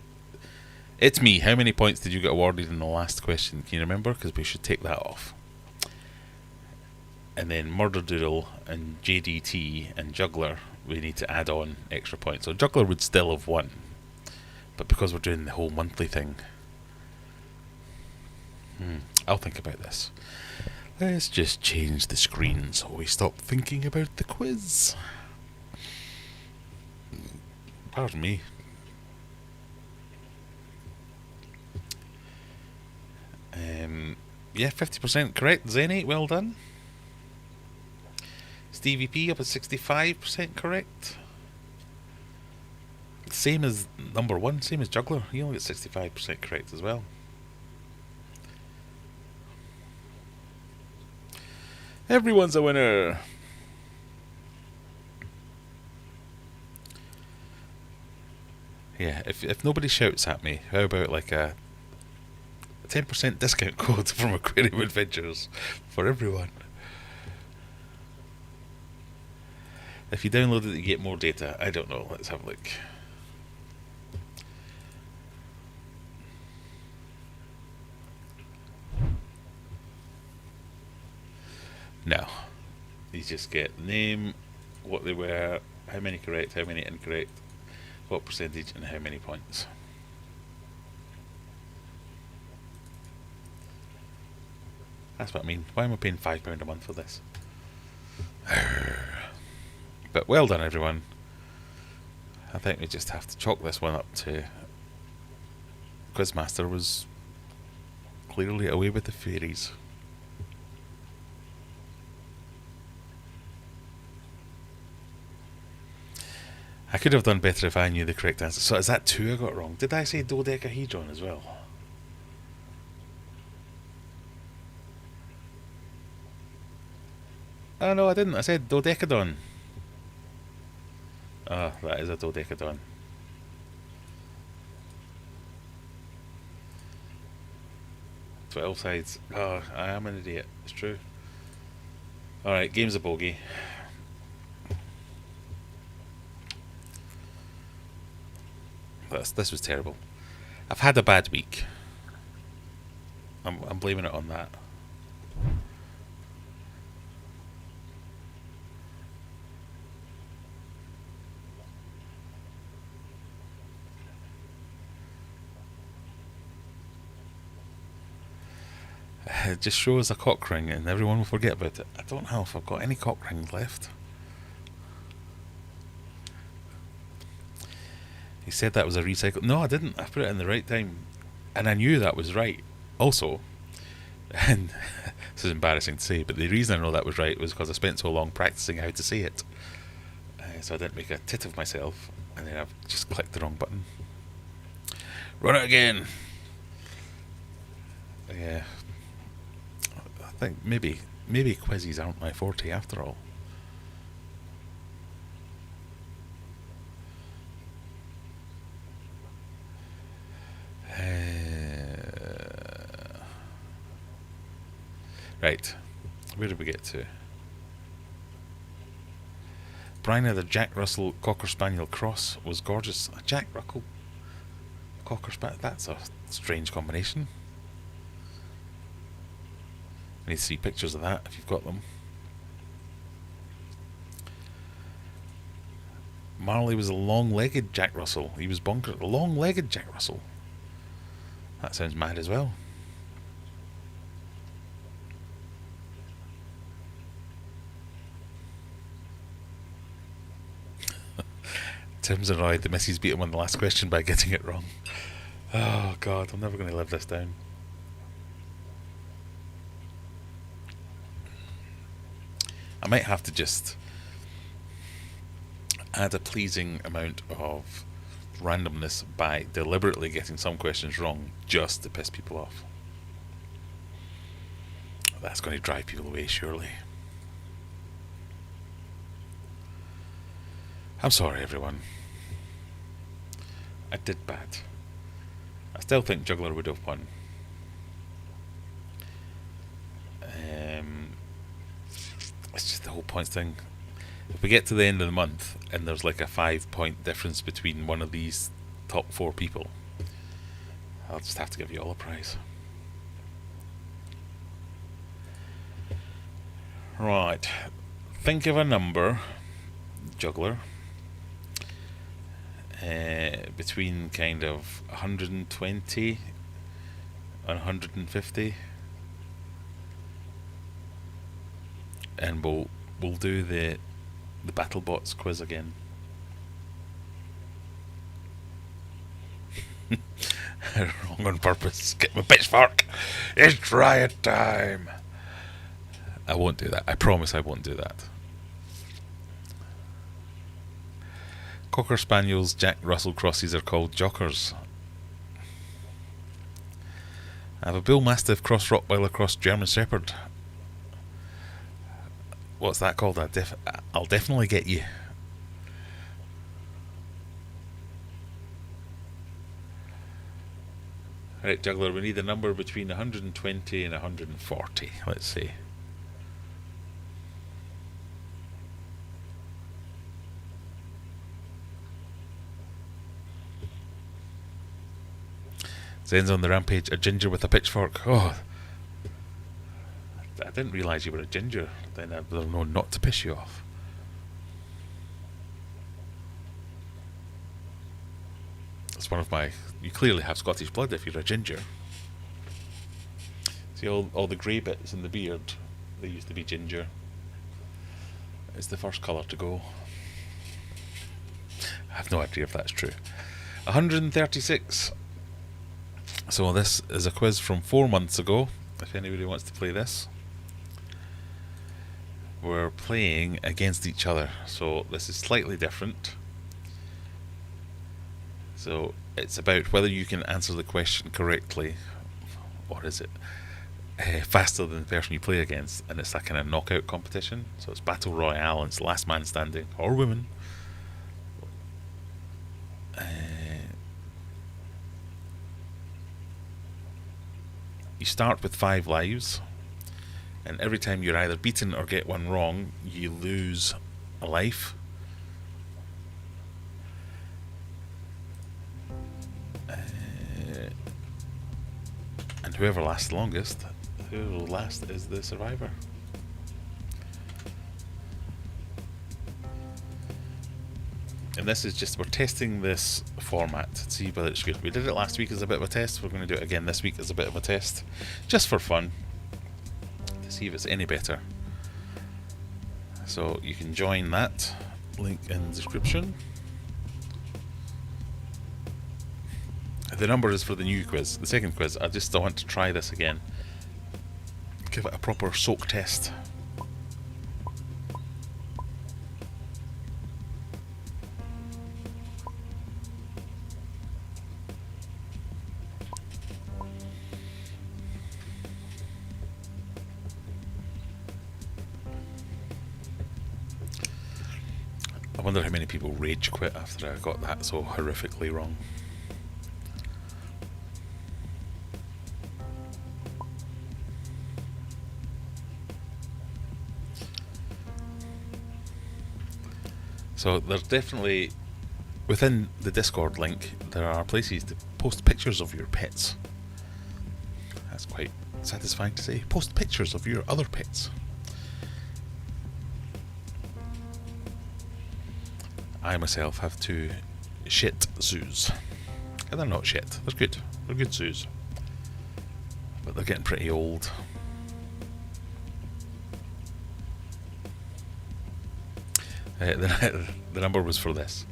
It's Me, how many points did you get awarded in the last question? Can you remember? Because we should take that off. And then Murder Doodle and JDT and Juggler, we need to add on extra points. So Juggler would still have won. But because we're doing the whole monthly thing, I'll think about this. Let's just change the screen so we stop thinking about the quiz. Pardon me. Yeah, 50% correct. Zenny, well done. Stevie P up at 65% correct. Same as number 1, same as Juggler. He only gets 65% correct as well. Everyone's a winner. Yeah, if nobody shouts at me, how about like a 10% discount code from Aquarium Adventures for everyone? If you download it, you get more data. I don't know. Let's have a look. No. You just get the name, what they were, how many correct, how many incorrect, what percentage, and how many points. That's what I mean. Why am I paying £5 a month for this? But well done, everyone. I think we just have to chalk this one up to Quizmaster was clearly away with the fairies. I could have done better if I knew the correct answer. So is that 2 I got wrong? Did I say dodecahedron as well? Oh no, I didn't. I said dodecadon. Ah, that is a dodecadon. "12 sides. Oh, I am an idiot. It's true. Alright, game's a bogey. This was terrible. I've had a bad week. I'm blaming it on that. It just shows a cock ring and everyone will forget about it. I don't know if I've got any cock rings left. He said that was a recycle. No, I didn't. I put it in the right time. And I knew that was right. Also, and this is embarrassing to say, but the reason I know that was right was because I spent so long practicing how to say it. So I didn't make a tit of myself. And then I've just clicked the wrong button. Run it again. Yeah. I think maybe quizzes aren't my forte after all. Right, where did we get to? Bryna the Jack Russell Cocker Spaniel cross was gorgeous. A Jack Russell Cocker Spaniel, that's a strange combination. I need to see pictures of that if you've got them. Marley was a long-legged Jack Russell. He was bonkers. A long-legged Jack Russell. That sounds mad as well. Tim's annoyed the missus beat him on the last question by getting it wrong. Oh god, I'm never going to live this down. I might have to just add a pleasing amount of randomness by deliberately getting some questions wrong just to piss people off. That's going to drive people away, surely. I'm sorry, everyone. I did bad. I still think Juggler would have won. It's just the whole points thing. If we get to the end of the month and there's like a 5-point difference between one of these top 4 people, I'll just have to give you all a prize. Right. Think of a number, Juggler, between kind of 120 and 150, and we'll do the BattleBots quiz again. Wrong on purpose. Get my pitchfork. It's riot time. I won't do that. I promise I won't do that. Cocker Spaniels, Jack Russell Crosses are called jockers. I have a Bull Mastiff, Cross Rottweiler, Cross German Shepherd. What's that called? I'll definitely get you. Right, Juggler, we need a number between 120 and 140. Let's see. Ends on the rampage, a ginger with a pitchfork. Oh, I didn't realise you were a ginger. Then I would have known not to piss you off. That's one of my... You clearly have Scottish blood if you're a ginger. See all the grey bits in the beard? They used to be ginger. It's the first colour to go. I have no idea if that's true. 136. So this is a quiz from 4 months ago, if anybody wants to play this. We're playing against each other, so this is slightly different. So it's about whether you can answer the question correctly, or is it faster than the person you play against, and it's that kind of knockout competition. So it's Battle Royale, and it's last man standing, or woman. You start with 5 lives, and every time you're either beaten or get one wrong, you lose a life. And whoever lasts the longest, whoever will last is the survivor. And this is just, we're testing this format to see whether it's good. We did it last week as a bit of a test. We're going to do it again this week as a bit of a test, just for fun, to see if it's any better. So you can join that, link in the description. The number is for the new quiz, the second quiz. I just want to try this again. Give it a proper soak test. I wonder how many people rage quit after I got that so horrifically wrong. So there's definitely, within the Discord link, there are places to post pictures of your pets. That's quite satisfying to say. Post pictures of your other pets. I myself have 2 shit zoos. And they're not shit, they're good. They're good zoos. But they're getting pretty old. The number was for this.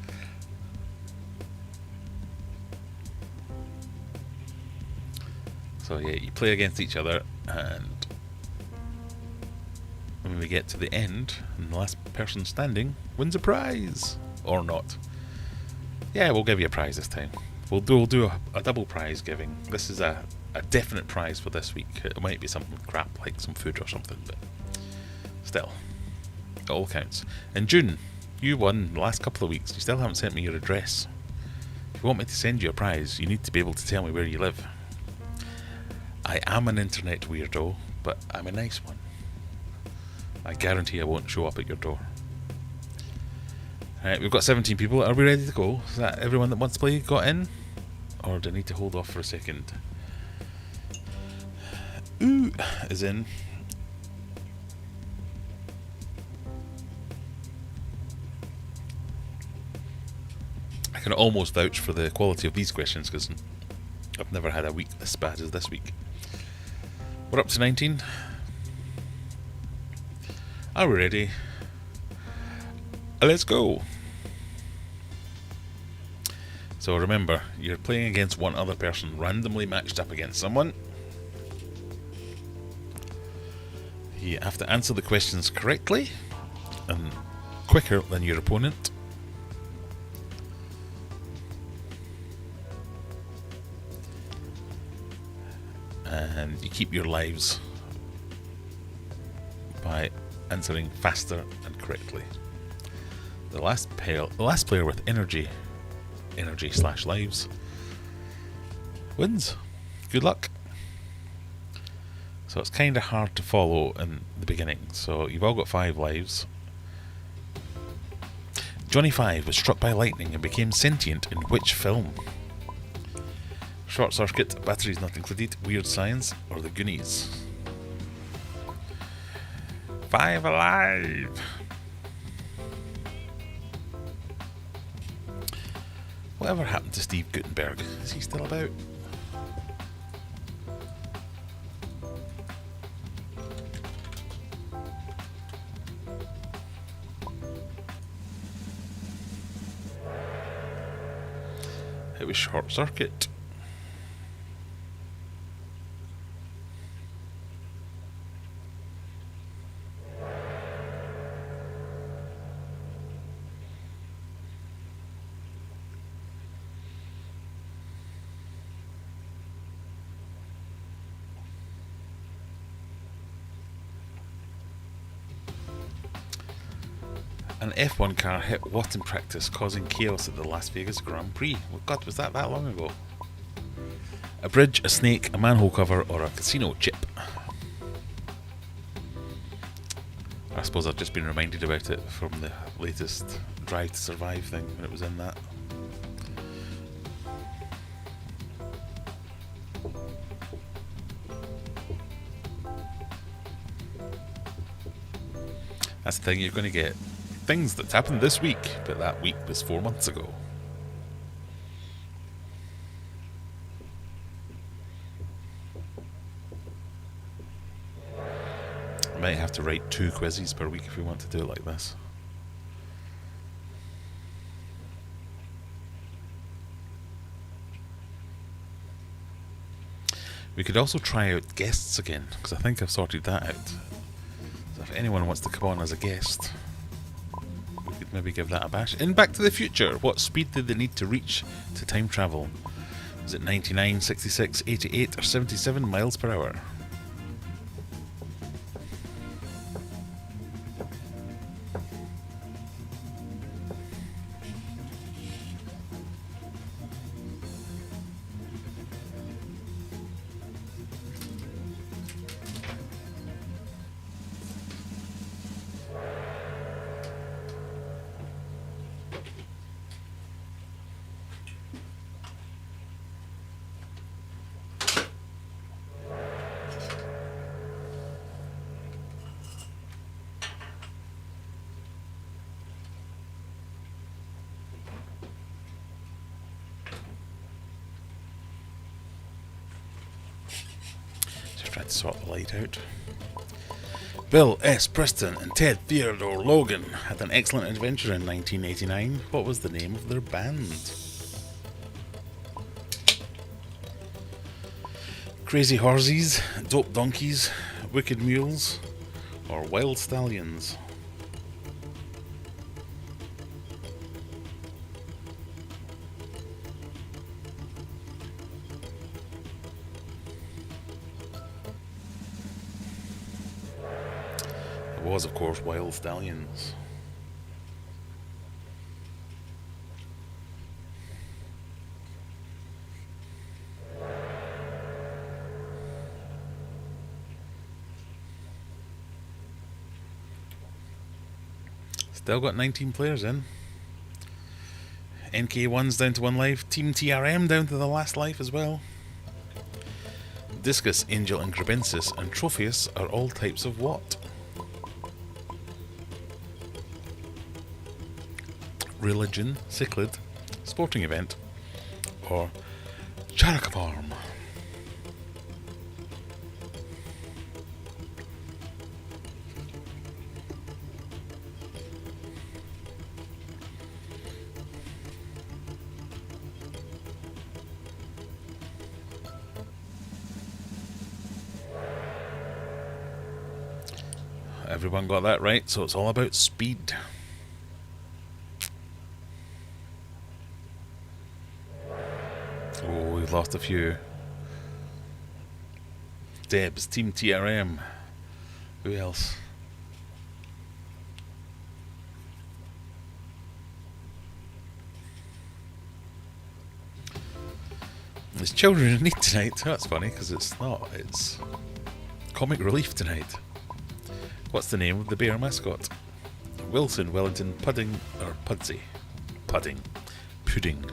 So yeah, you play against each other, and And when we get to the end, and the last person standing wins a prize. Or not. Yeah, we'll give you a prize this time. We'll do a double prize giving. This is a definite prize for this week. It might be something crap, like some food or something, but still, it all counts. In June, you won the last couple of weeks. You still haven't sent me your address. If you want me to send you a prize, you need to be able to tell me where you live. I am an internet weirdo, but I'm a nice one. I guarantee I won't show up at your door. Alright, we've got 17 people. Are we ready to go? Is that everyone that wants to play got in? Or do I need to hold off for a second? Ooh is in. I can almost vouch for the quality of these questions because I've never had a week as bad as this week. We're up to 19. Are we ready? Let's go. So remember, you're playing against one other person, randomly matched up against someone. You have to answer the questions correctly and quicker than your opponent. And you keep your lives by answering faster and correctly. The last player with energy / lives wins. Good luck. So it's kind of hard to follow in the beginning. So you've all got 5 lives. Johnny 5 was struck by lightning and became sentient in which film? Short Circuit, Batteries Not Included, Weird Science, or The Goonies? 5 alive! Whatever happened to Steve Gutenberg? Is he still about? It was Short Circuit. An F1 car hit what in practice, causing chaos at the Las Vegas Grand Prix? Oh God, was that long ago? A bridge, a snake, a manhole cover, or a casino chip? I suppose I've just been reminded about it from the latest Drive to Survive thing when it was in that. That's the thing, you're going to get things that's happened this week, but that week was 4 months ago. I might have to write 2 quizzes per week if we want to do it like this. We could also try out guests again, because I think I've sorted that out. So if anyone wants to come on as a guest, we could maybe give that a bash. In Back to the Future, what speed did they need to reach to time travel? Is it 99, 66, 88 or 77 miles per hour? Try to sort the light out. Bill S. Preston and Ted Theodore Logan had an excellent adventure in 1989. What was the name of their band? Crazy Horses, Dope Donkeys, Wicked Mules, or wild stallions? It was, of course, wild stallions. Still got 19 players in. NK1's down to 1 life. Team TRM down to the last life as well. Discus, Angel and Rebuses and Tropheus are all types of what? Religion, cichlid, sporting event, or charaka farm? Everyone got that right, so it's all about speed. Oh, we've lost a few. Debs, Team TRM. Who else? There's children in need tonight. That's funny, because it's not. It's comic relief tonight. What's the name of the bear mascot? Wilson, Wellington, Pudding, or Pudsey? Pudding. Pudding.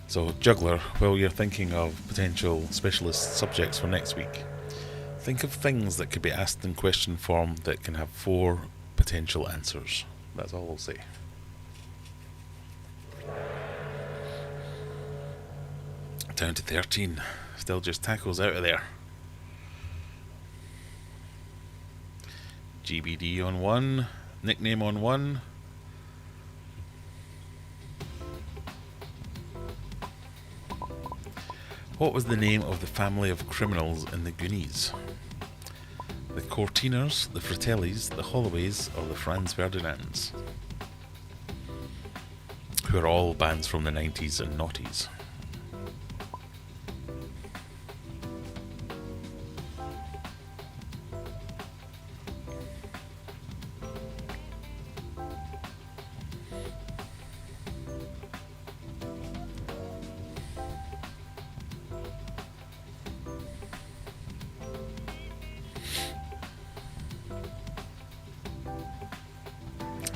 So, juggler, while you're thinking of potential specialist subjects for next week, think of things that could be asked in question form that can have 4 potential answers. That's all I'll say. Down to 13. Still just tackles out of there. GBD on 1. Nickname on 1. What was the name of the family of criminals in the Goonies? The Cortiners, the Fratellis, the Holloways, or the Franz Ferdinands? Who are all bands from the 90s and noughties.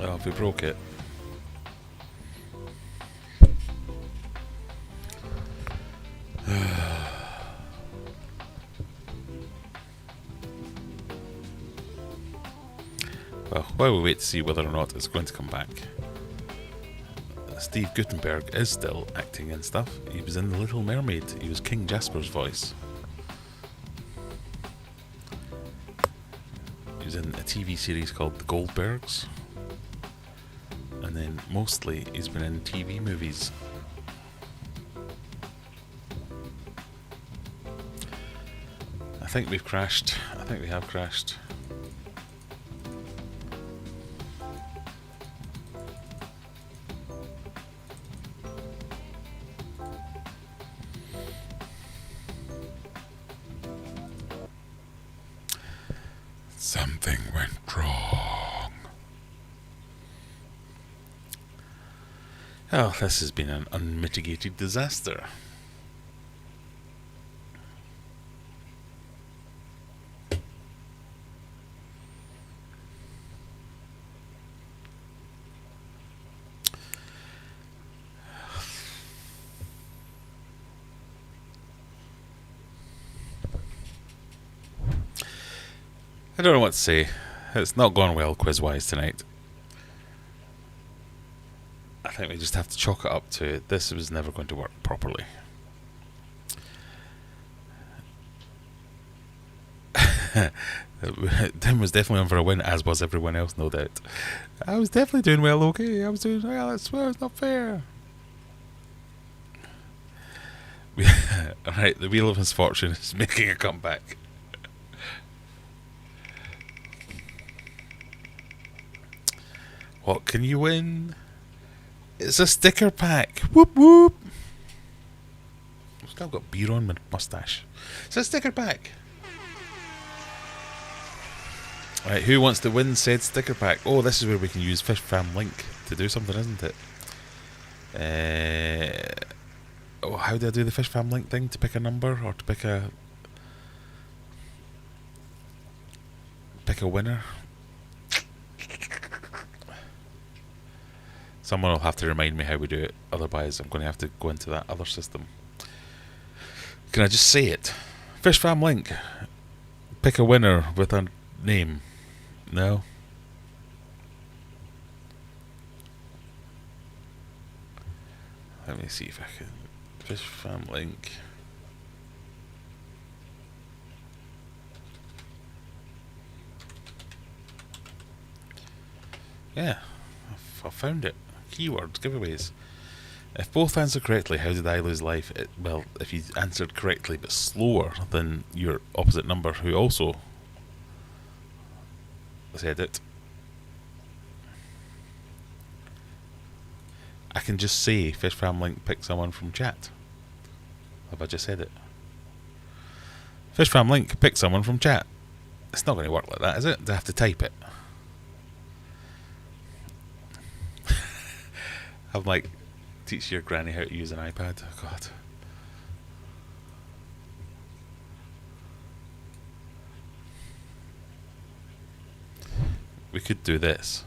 Oh, if we broke it. Well, while we wait to see whether or not it's going to come back, Steve Guttenberg is still acting and stuff. He was in The Little Mermaid. He was King Jasper's voice. He was in a TV series called The Goldbergs. And then mostly he's been in TV movies. I think we've crashed. I think we have crashed. Something went wrong. Oh, this has been an unmitigated disaster. I don't know what to say. It's not gone well quiz-wise tonight. I think we just have to chalk it up to this was never going to work properly. Tim was definitely on for a win, as was everyone else, no doubt. I was definitely doing well, okay? I was doing well, I swear it's not fair. Alright, the Wheel of Misfortune is making a comeback. What can you win? It's a sticker pack. Whoop whoop. I've still got beer on my moustache. It's a sticker pack. Right, who wants to win said sticker pack? Oh, this is where we can use Fish Fam Link to do something, isn't it? Oh, how do I do the Fish Fam Link thing? To pick a number or to pick a winner? Someone will have to remind me how we do it, otherwise I'm going to have to go into that other system. Can I just say it? Fish Fam Link. Pick a winner with a name. No? Let me see if I can. Fish Fam Link. Yeah, I found it. Keywords, giveaways. If both answer correctly, how did I lose life? Well, if you answered correctly but slower than your opposite number who also said it, I can just say Fish Fam Link pick someone from chat. Have I just said it? Fish Fam Link pick someone from chat. It's not going to work like that, is it? Do I have to type it? I'm like, teach your granny how to use an iPad. Oh, God. We could do this.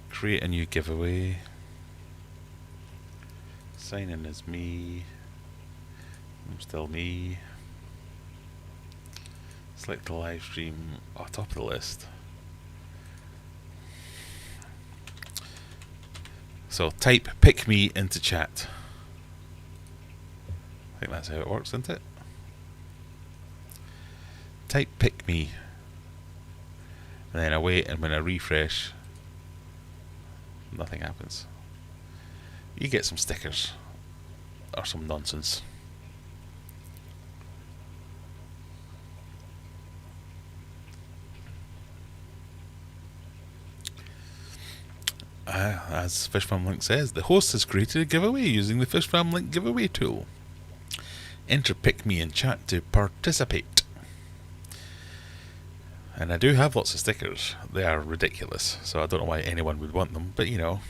Create a new giveaway. Sign in as me. I'm still me. Select the live stream. Oh, top of the list. So type pick me into chat. I think that's how it works, isn't it? Type pick me. And then I wait, and when I refresh, nothing happens. You get some stickers. Or some nonsense. As Fish Fam Link says, the host has created a giveaway using the Fish Fam Link giveaway tool. Enter pick me in chat to participate. And I do have lots of stickers. They are ridiculous, so I don't know why anyone would want them, but you know.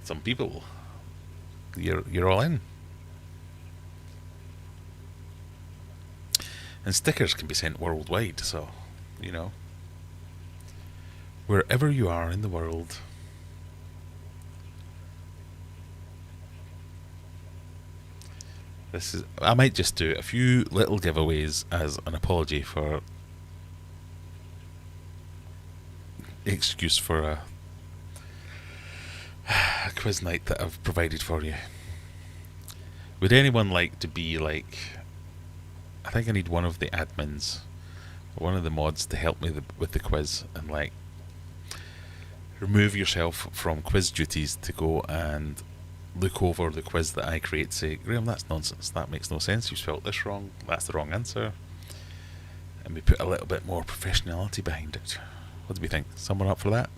Some people, you're all in. And stickers can be sent worldwide, so, you know. Wherever you are in the world. I might just do a few little giveaways as an apology for excuse for a quiz night that I've provided for you. Would anyone like to be like, I think I need one of the admins, one of the mods to help me with the quiz, and like remove yourself from quiz duties to go and look over the quiz that I create, say, Graham, that's nonsense, that makes no sense, you spelt this wrong, that's the wrong answer, and we put a little bit more professionality behind it. What do we think? Someone up for that?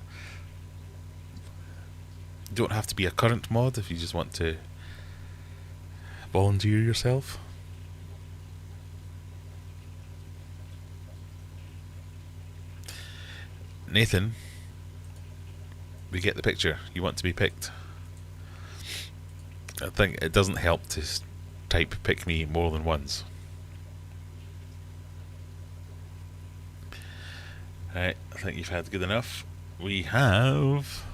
You don't have to be a current mod if you just want to volunteer yourself. Nathan, we get the picture. You want to be picked. I think it doesn't help to type pick me more than once. Right, I think you've had good enough. We have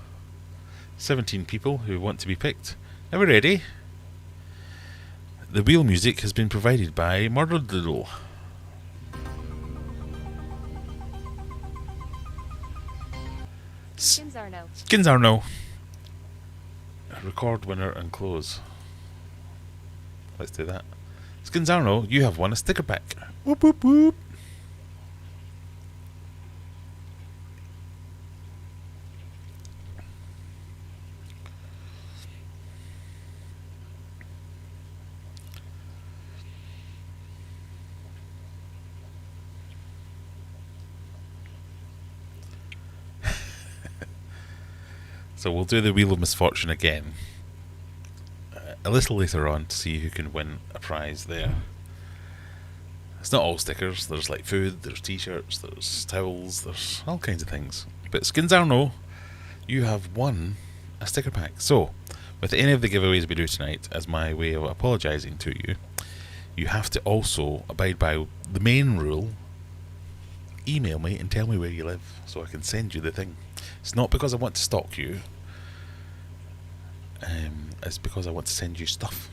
17 people who want to be picked. Are we ready? The wheel music has been provided by Murder Doodle. Skins are no. Record winner and close. Let's do that. Skins are no. You have won a sticker pack. Whoop whoop whoop. So we'll do the Wheel of Misfortune again a little later on to see who can win a prize there. It's not all stickers. There's like food, there's t-shirts, there's towels, there's all kinds of things. But Skins are no, you have won a sticker pack. So, with any of the giveaways we do tonight, as my way of apologising to you, you have to also abide by the main rule. Email me and tell me where you live so I can send you the thing. It's not because I want to stalk you. It's because I want to send you stuff.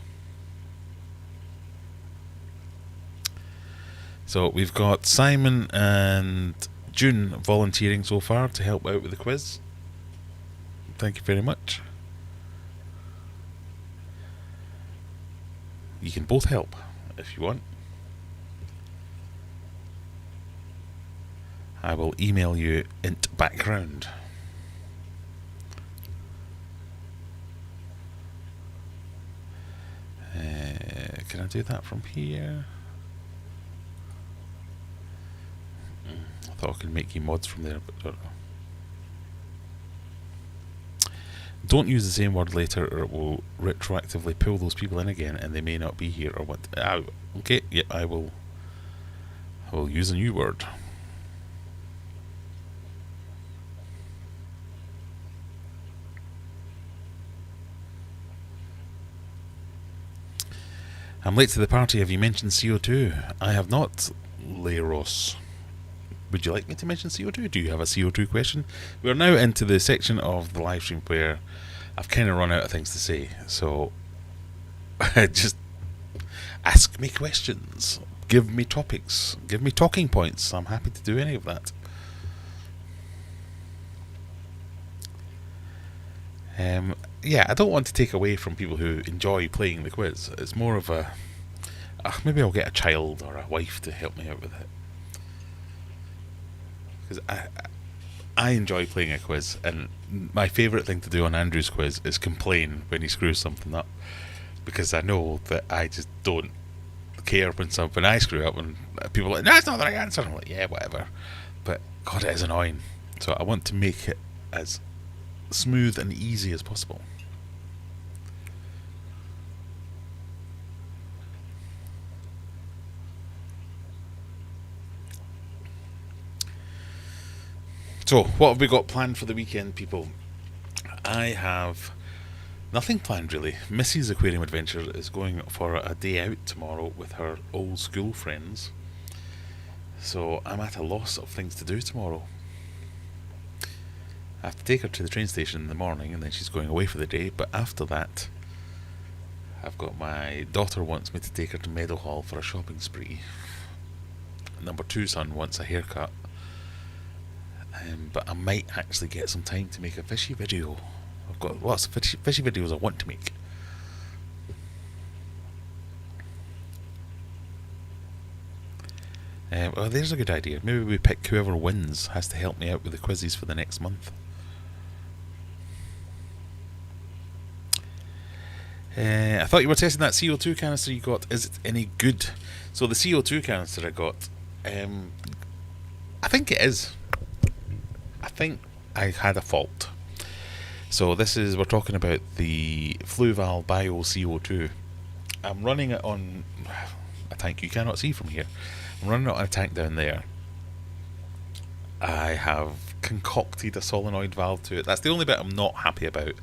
So we've got Simon and June volunteering so far to help out with the quiz. Thank you very much. You can both help if you want. I will email you int background. Can I do that from here? I thought I could make you mods from there, but I don't know. Don't use the same word later or it will retroactively pull those people in again and they may not be here or what. Okay, yeah, I will use a new word. I'm late to the party. Have you mentioned CO2? I have not, Leros. Would you like me to mention CO2? Do you have a CO2 question? We're now into the section of the live stream where I've kind of run out of things to say. So, just ask me questions. Give me topics. Give me talking points. I'm happy to do any of that. Yeah, I don't want to take away from people who enjoy playing the quiz. It's more of a... maybe I'll get a child or a wife to help me out with it. Because I enjoy playing a quiz, and my favourite thing to do on Andrew's quiz is complain when he screws something up. Because I know that I just don't care when I screw up and people are like, no, that's not the right answer. I'm like, yeah, whatever. But, God, it is annoying. So I want to make it as smooth and easy as possible. So, what have we got planned for the weekend, people? I have nothing planned, really. Missy's Aquarium Adventure is going for a day out tomorrow with her old school friends. So, I'm at a loss of things to do tomorrow. I have to take her to the train station in the morning and then she's going away for the day. But after that, I've got my daughter wants me to take her to Meadowhall for a shopping spree. Number 2 son wants a haircut. But I might actually get some time to make a fishy video. I've got lots of fishy videos I want to make. Well, there's a good idea. Maybe we pick whoever wins has to help me out with the quizzes for the next month. I thought you were testing that CO2 canister you got. Is it any good? So the CO2 canister I got, I think it is. I think I had a fault. So we're talking about the Fluval Bio CO2. I'm running it on a tank you cannot see from here. I'm running it on a tank down there. I have concocted a solenoid valve to it. That's the only bit I'm not happy about,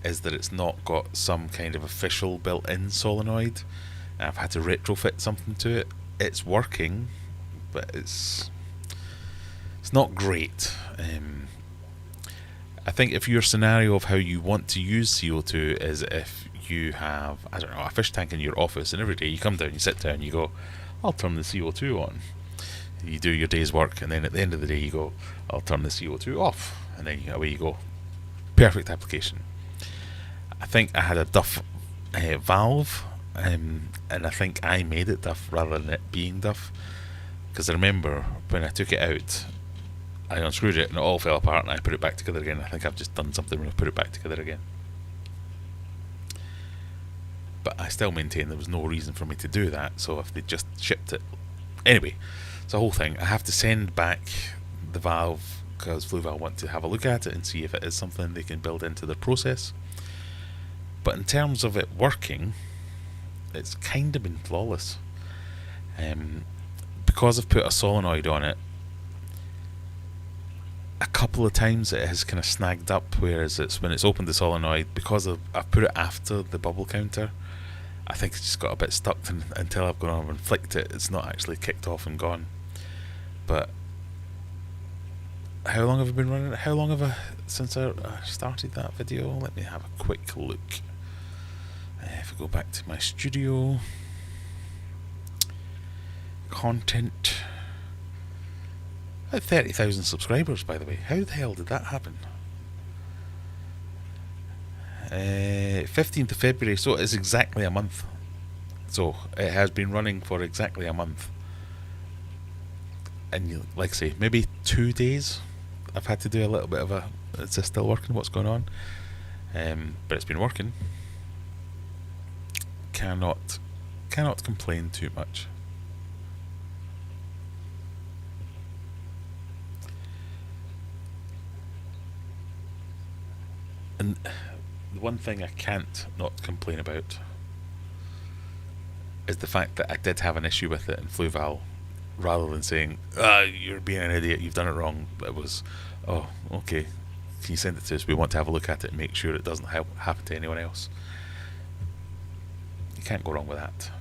is that it's not got some kind of official built-in solenoid. I've had to retrofit something to it. It's working, but it's not great. I think if your scenario of how you want to use CO2 is if you have, I don't know, a fish tank in your office, and every day you come down, you sit down, you go, I'll turn the CO2 on. You do your day's work, and then at the end of the day you go, I'll turn the CO2 off. and then away you go. Perfect application. I think I had a Duff valve, and I think I made it Duff rather than it being Duff, because I remember when I took it out, I unscrewed it and it all fell apart, and I put it back together again. I think I've just done something when I put it back together again. But I still maintain there was no reason for me to do that, so if they just shipped it... Anyway, it's a whole thing. I have to send back the valve, because Fluval want to have a look at it and see if it is something they can build into their process. But in terms of it working, it's kind of been flawless. Because I've put a solenoid on it, a couple of times it has kind of snagged up, whereas when it's opened the solenoid, because I've put it after the bubble counter, I think it's just got a bit stuck, and until I've gone over and flicked it, it's not actually kicked off and gone. But how long have I been running it? How long have I since I started that video? Let me have a quick look. If I go back to my studio, content, about 30,000 subscribers, by the way. How the hell did that happen? 15th of February, so it's exactly a month. So it has been running for exactly a month. And like I say, maybe 2 days I've had to do a little bit of is this still working? What's going on? But it's been working. Cannot complain too much. And the one thing I can't not complain about is the fact that I did have an issue with it in Fluval, rather than saying, you're being an idiot, you've done it wrong. It was, oh, okay, can you send it to us? We want to have a look at it and make sure it doesn't happen to anyone else. You can't go wrong with that.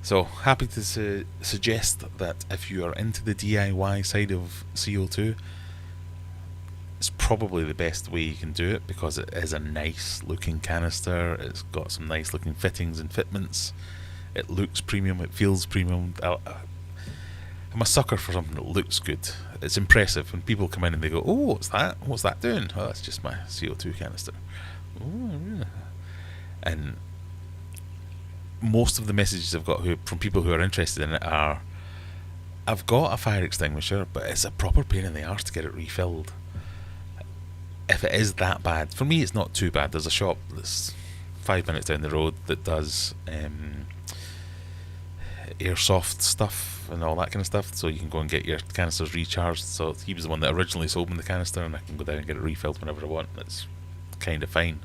So happy to suggest that if you are into the DIY side of CO2, it's probably the best way you can do it, because it is a nice looking canister. It's got some nice looking fittings and fitments. It looks premium, it feels premium. I'm a sucker for something that looks good. It's impressive when people come in and they go, oh, what's that? What's that doing? Oh, that's just my CO2 canister. Oh, really? And most of the messages I've got from people who are interested in it are, I've got a fire extinguisher, but it's a proper pain in the arse to get it refilled. If it is that bad, for me it's not too bad. There's a shop that's 5 minutes down the road that does airsoft stuff and all that kind of stuff, so you can go and get your canisters recharged. So he was the one that originally sold me the canister, and I can go down and get it refilled whenever I want. That's kind of fine.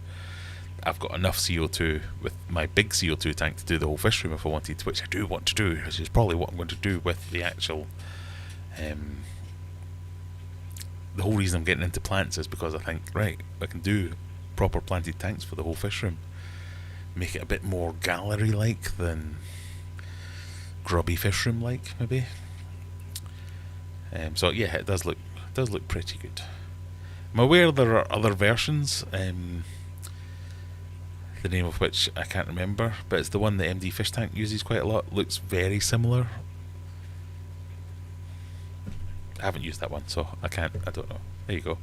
I've got enough CO2 with my big CO2 tank to do the whole fish room if I wanted to, which I do want to do, which is probably what I'm going to do with the actual the whole reason I'm getting into plants is because I think, right, I can do proper planted tanks for the whole fish room, make it a bit more gallery like than grubby fish room like, maybe. So yeah, it does look pretty good. I'm aware there are other versions, the name of which I can't remember, but it's the one that MD Fish Tank uses quite a lot. Looks very similar. I haven't used that one, so I don't know. There you go.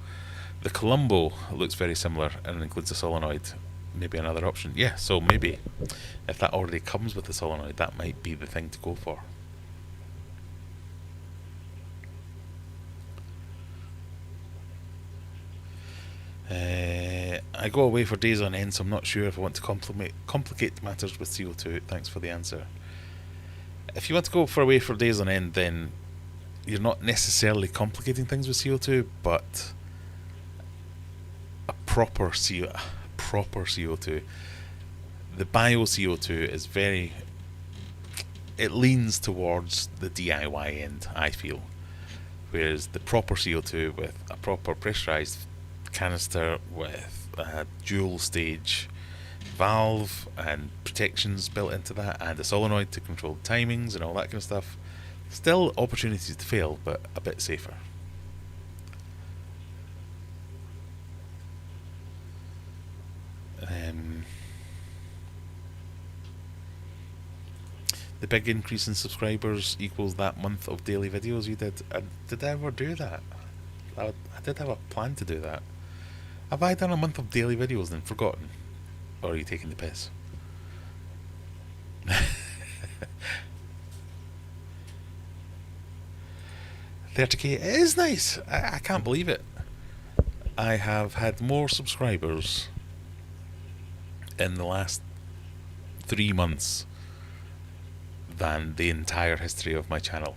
The Colombo looks very similar and includes a solenoid. Maybe another option. Yeah, so maybe if that already comes with the solenoid, that might be the thing to go for. I go away for days on end, so I'm not sure if I want to complicate matters with CO2. Thanks for the answer. If you want to go away for days on end, then you're not necessarily complicating things with CO2, but a proper CO2. The bio CO2 is it leans towards the DIY end, I feel. Whereas the proper CO2 with a proper pressurized canister with a dual stage valve and protections built into that, and a solenoid to control timings and all that kind of stuff, still opportunities to fail, but a bit safer. the big increase in subscribers equals that month of daily videos you did. Did I ever do that? I did have a plan to do that. Have I done a month of daily videos and forgotten? Or are you taking the piss? 30k, it is nice. I can't believe it. I have had more subscribers in the last 3 months than the entire history of my channel.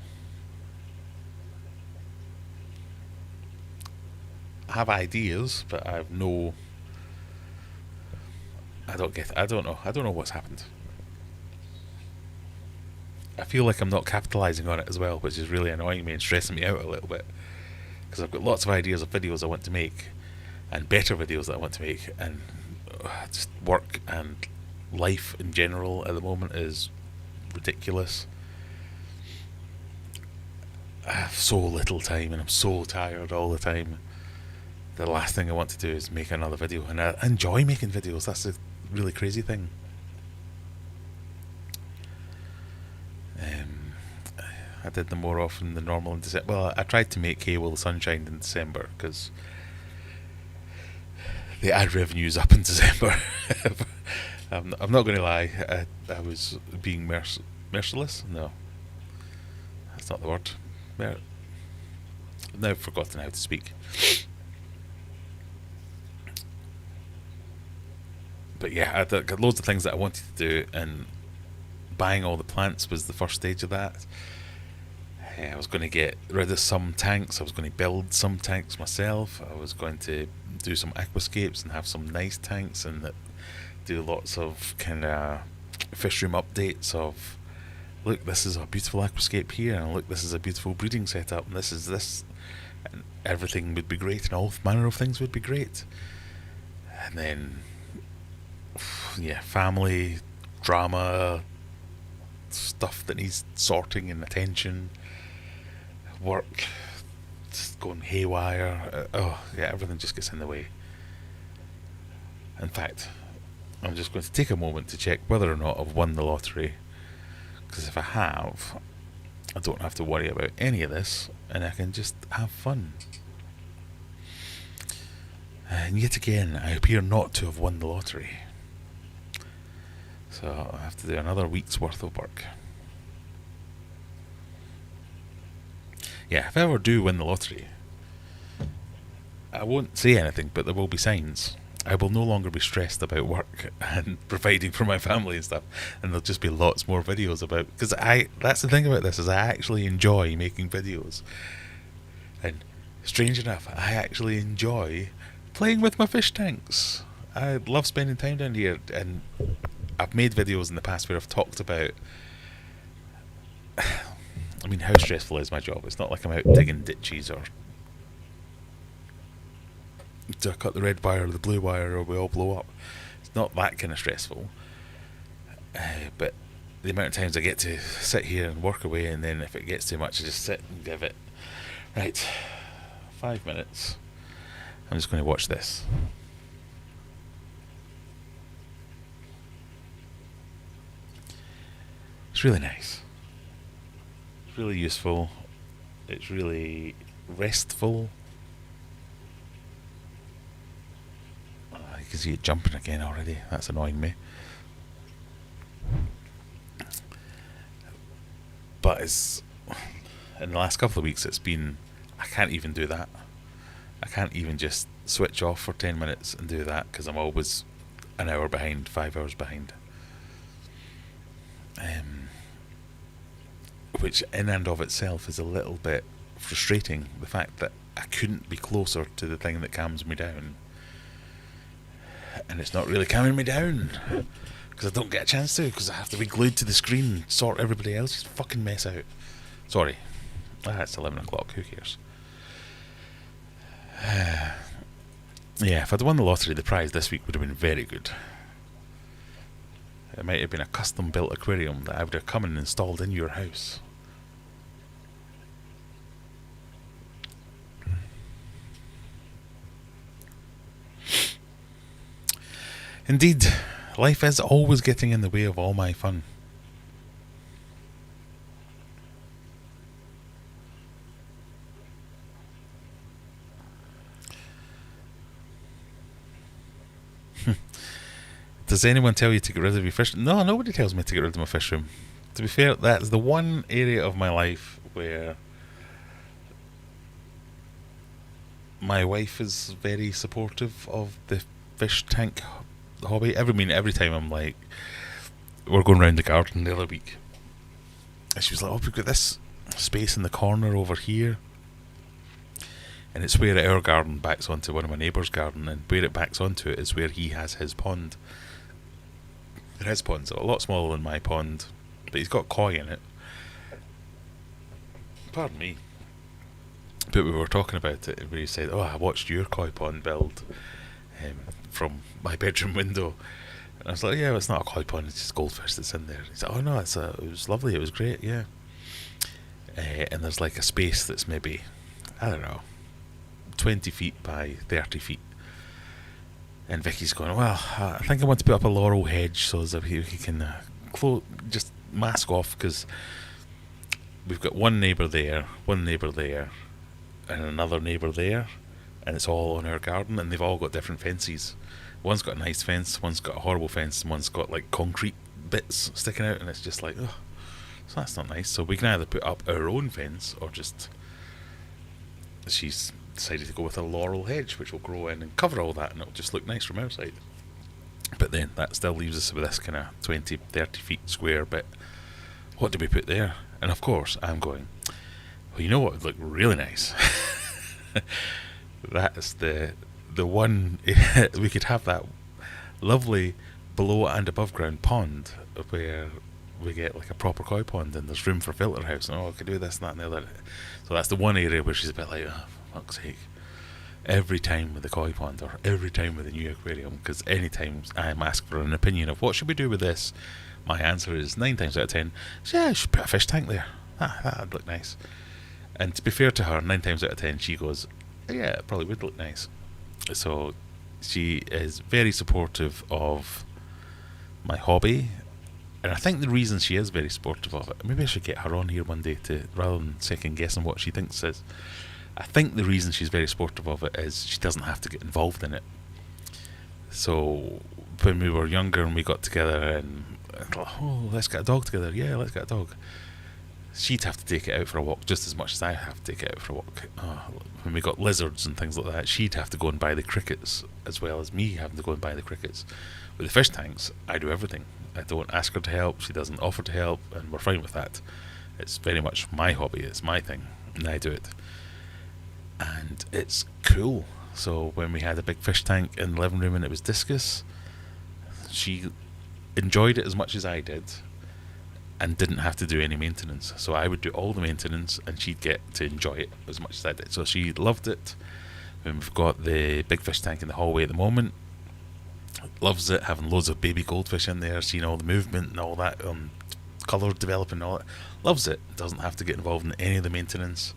I have ideas, but I have no... I don't know what's happened. I feel like I'm not capitalising on it as well, which is really annoying me and stressing me out a little bit. Because I've got lots of ideas of videos I want to make, and better videos that I want to make, and just work and life in general at the moment is ridiculous. I have so little time and I'm so tired all the time. The last thing I want to do is make another video, and I enjoy making videos. That's the really crazy thing. I did them more often than normal in December. Well, I tried to make Hay Will the Sun Shine in December because the ad revenue is up in December. I'm not going to lie. I was being merciless. No, that's not the word. I've now forgotten how to speak. But yeah, I got loads of things that I wanted to do, and buying all the plants was the first stage of that. I was going to get rid of some tanks. I was going to build some tanks myself. I was going to do some aquascapes and have some nice tanks, and do lots of kind of fish room updates of, look, this is a beautiful aquascape here, and look, this is a beautiful breeding setup, and this is this, and everything would be great, and all manner of things would be great. And then, yeah, family, drama, stuff that needs sorting and attention, work just going haywire. Everything just gets in the way. In fact, I'm just going to take a moment to check whether or not I've won the lottery, because if I have, I don't have to worry about any of this, and I can just have fun. And yet again, I appear not to have won the lottery, so I have to do another week's worth of work. Yeah, if I ever do win the lottery, I won't say anything, but there will be signs. I will no longer be stressed about work and providing for my family and stuff, and there'll just be lots more videos about, because that's the thing about this, is I actually enjoy making videos. And strange enough, I actually enjoy playing with my fish tanks. I love spending time down here, and I've made videos in the past where I've talked about, I mean, how stressful is my job? It's not like I'm out digging ditches, or do I cut the red wire or the blue wire or we all blow up. It's not that kind of stressful. But the amount of times I get to sit here and work away, and then if it gets too much, I just sit and give it, right, 5 minutes. I'm just going to watch this. It's really nice. It's really useful. It's really restful. You can see it jumping again already. That's annoying me. But it's, in the last couple of weeks, it's been, I can't even do that. I can't even just switch off for 10 minutes and do that, because I'm always an hour behind, 5 hours behind. Which in and of itself is a little bit frustrating, the fact that I couldn't be closer to the thing that calms me down. And it's not really calming me down, because I don't get a chance to, because I have to be glued to the screen and sort everybody else's fucking mess out. Sorry. It's 11 o'clock, who cares? Yeah, if I'd won the lottery, the prize this week would have been very good. It might have been a custom built aquarium that I would have come and installed in your house. Indeed, life is always getting in the way of all my fun. Does anyone tell you to get rid of your fish? No, nobody tells me to get rid of my fish room. To be fair, that's the one area of my life where my wife is very supportive of the fish tank hobby. Every time I'm like, we're going round the garden the other week, and she was like, "Oh, we've got this space in the corner over here," and it's where our garden backs onto one of my neighbour's garden, and where it backs onto it is where he has his pond. And his pond's a lot smaller than my pond, but he's got koi in it. Pardon me. But we were talking about it, where he said, "Oh, I watched your koi pond build from my bedroom window." And I was like, "Yeah, it's not a koi pond, it's just goldfish that's in there." He said, "Oh no, it was lovely, it was great, yeah." And there's like a space that's maybe, I don't know, 20 feet by 30 feet. And Vicky's going, "Well, I think I want to put up a laurel hedge so that he can just mask off, because we've got one neighbour there, and another neighbour there, and it's all on our garden, and they've all got different fences. One's got a nice fence, one's got a horrible fence, and one's got like concrete bits sticking out, and it's just like, oh, so that's not nice. So we can either put up our own fence, or just..." She's decided to go with a laurel hedge, which will grow in and cover all that, and it'll just look nice from outside. But then that still leaves us with this kind of 20, 30 feet square bit. What do we put there? And of course, I'm going, well, you know what would look really nice? That's the one. We could have that lovely below and above ground pond where we get like a proper koi pond, and there's room for filter house, and I could do this and that and the other. So that's the one area where she's a bit like, "Oh, for fuck's sake." Every time with the koi pond, or every time with the new aquarium, because any time I'm asked for an opinion of what should we do with this, my answer is 9 times out of 10, "Yeah, I should put a fish tank there. That'd look nice." And to be fair to her, 9 times out of 10 she goes, "Yeah, it probably would look nice." So she is very supportive of my hobby, and I think the reason she is very supportive of it, maybe I should get her on here one day to, rather than second guessing what she thinks is, I think the reason she's very supportive of it is she doesn't have to get involved in it. So when we were younger and we got together and, "Oh, let's get a dog together," "Yeah, let's get a dog," she'd have to take it out for a walk just as much as I have to take it out for a walk. When we got lizards and things like that, she'd have to go and buy the crickets as well as me having to go and buy the crickets. With the fish tanks, I do everything. I don't ask her to help, she doesn't offer to help, and we're fine with that. It's very much my hobby, it's my thing, and I do it. And it's cool. So when we had a big fish tank in the living room and it was discus, she enjoyed it as much as I did, and didn't have to do any maintenance. So I would do all the maintenance, and she'd get to enjoy it as much as I did. So she loved it. And we've got the big fish tank in the hallway at the moment. Loves it, having loads of baby goldfish in there, seeing all the movement and all that, colour developing and all that. Loves it. Doesn't have to get involved in any of the maintenance.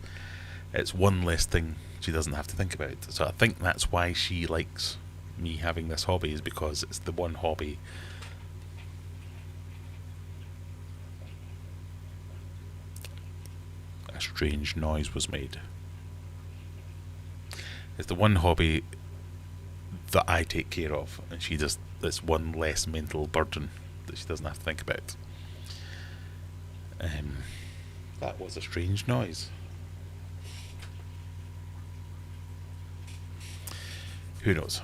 It's one less thing she doesn't have to think about. So I think that's why she likes me having this hobby, is because it's the one hobby. A strange noise was made. It's the one hobby that I take care of, and she just, it's one less mental burden that she doesn't have to think about. That was a strange noise. Who knows?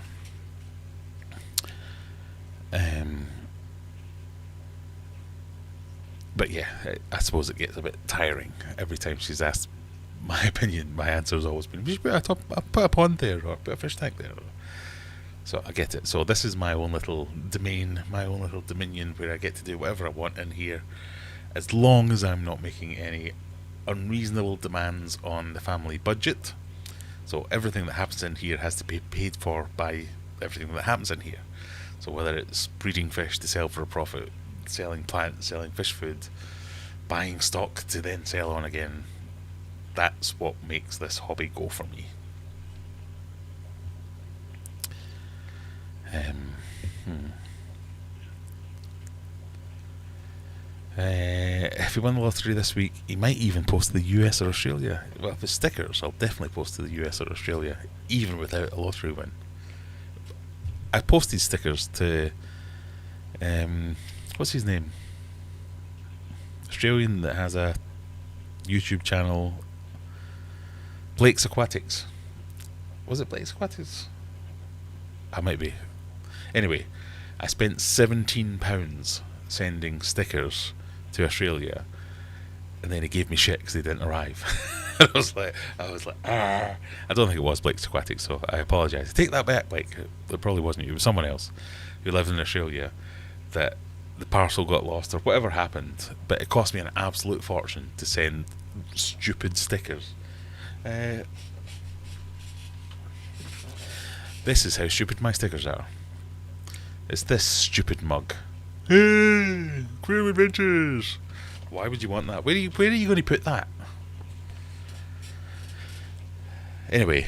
But yeah, I suppose it gets a bit tiring every time she's asked my opinion. My answer has always been, "We should put a pond there, or put a fish tank there." So I get it. So this is my own little domain, my own little dominion, where I get to do whatever I want in here, as long as I'm not making any unreasonable demands on the family budget. So everything that happens in here has to be paid for by everything that happens in here. So whether it's breeding fish to sell for a profit, selling plants, selling fish food, buying stock to then sell on again, that's what makes this hobby go for me. If he won the lottery this week, he might even post to the US or Australia. Well, if it's stickers, I'll definitely post to the US or Australia, even without a lottery win. I posted stickers to What's his name? Australian that has a YouTube channel. Blake's Aquatics. Was it Blake's Aquatics? I might be. Anyway, I spent £17 sending stickers to Australia, and then he gave me shit because they didn't arrive. I was like, ah. I don't think it was Blake's Aquatics, so I apologise. Take that back, Blake. It probably wasn't you. It was someone else who lived in Australia that the parcel got lost or whatever happened, but it cost me an absolute fortune to send stupid stickers. This is how stupid my stickers are. It's this stupid mug. Hey, Aquarium Adventures. Why would you want that? Where are you going to put that? Anyway,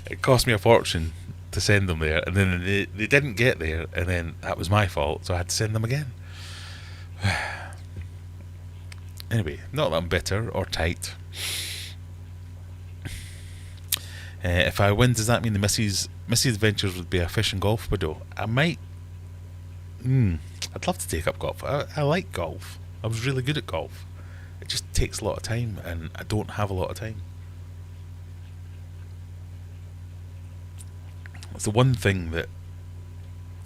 it cost me a fortune to send them there, and then they didn't get there, and then that was my fault, so I had to send them again. Anyway, not that I'm bitter or tight. If I win, does that mean the Missy's Adventures would be a fish and golf video? I might. I'd love to take up golf. I like golf. I was really good at golf. It just takes a lot of time, and I don't have a lot of time. It's the one thing that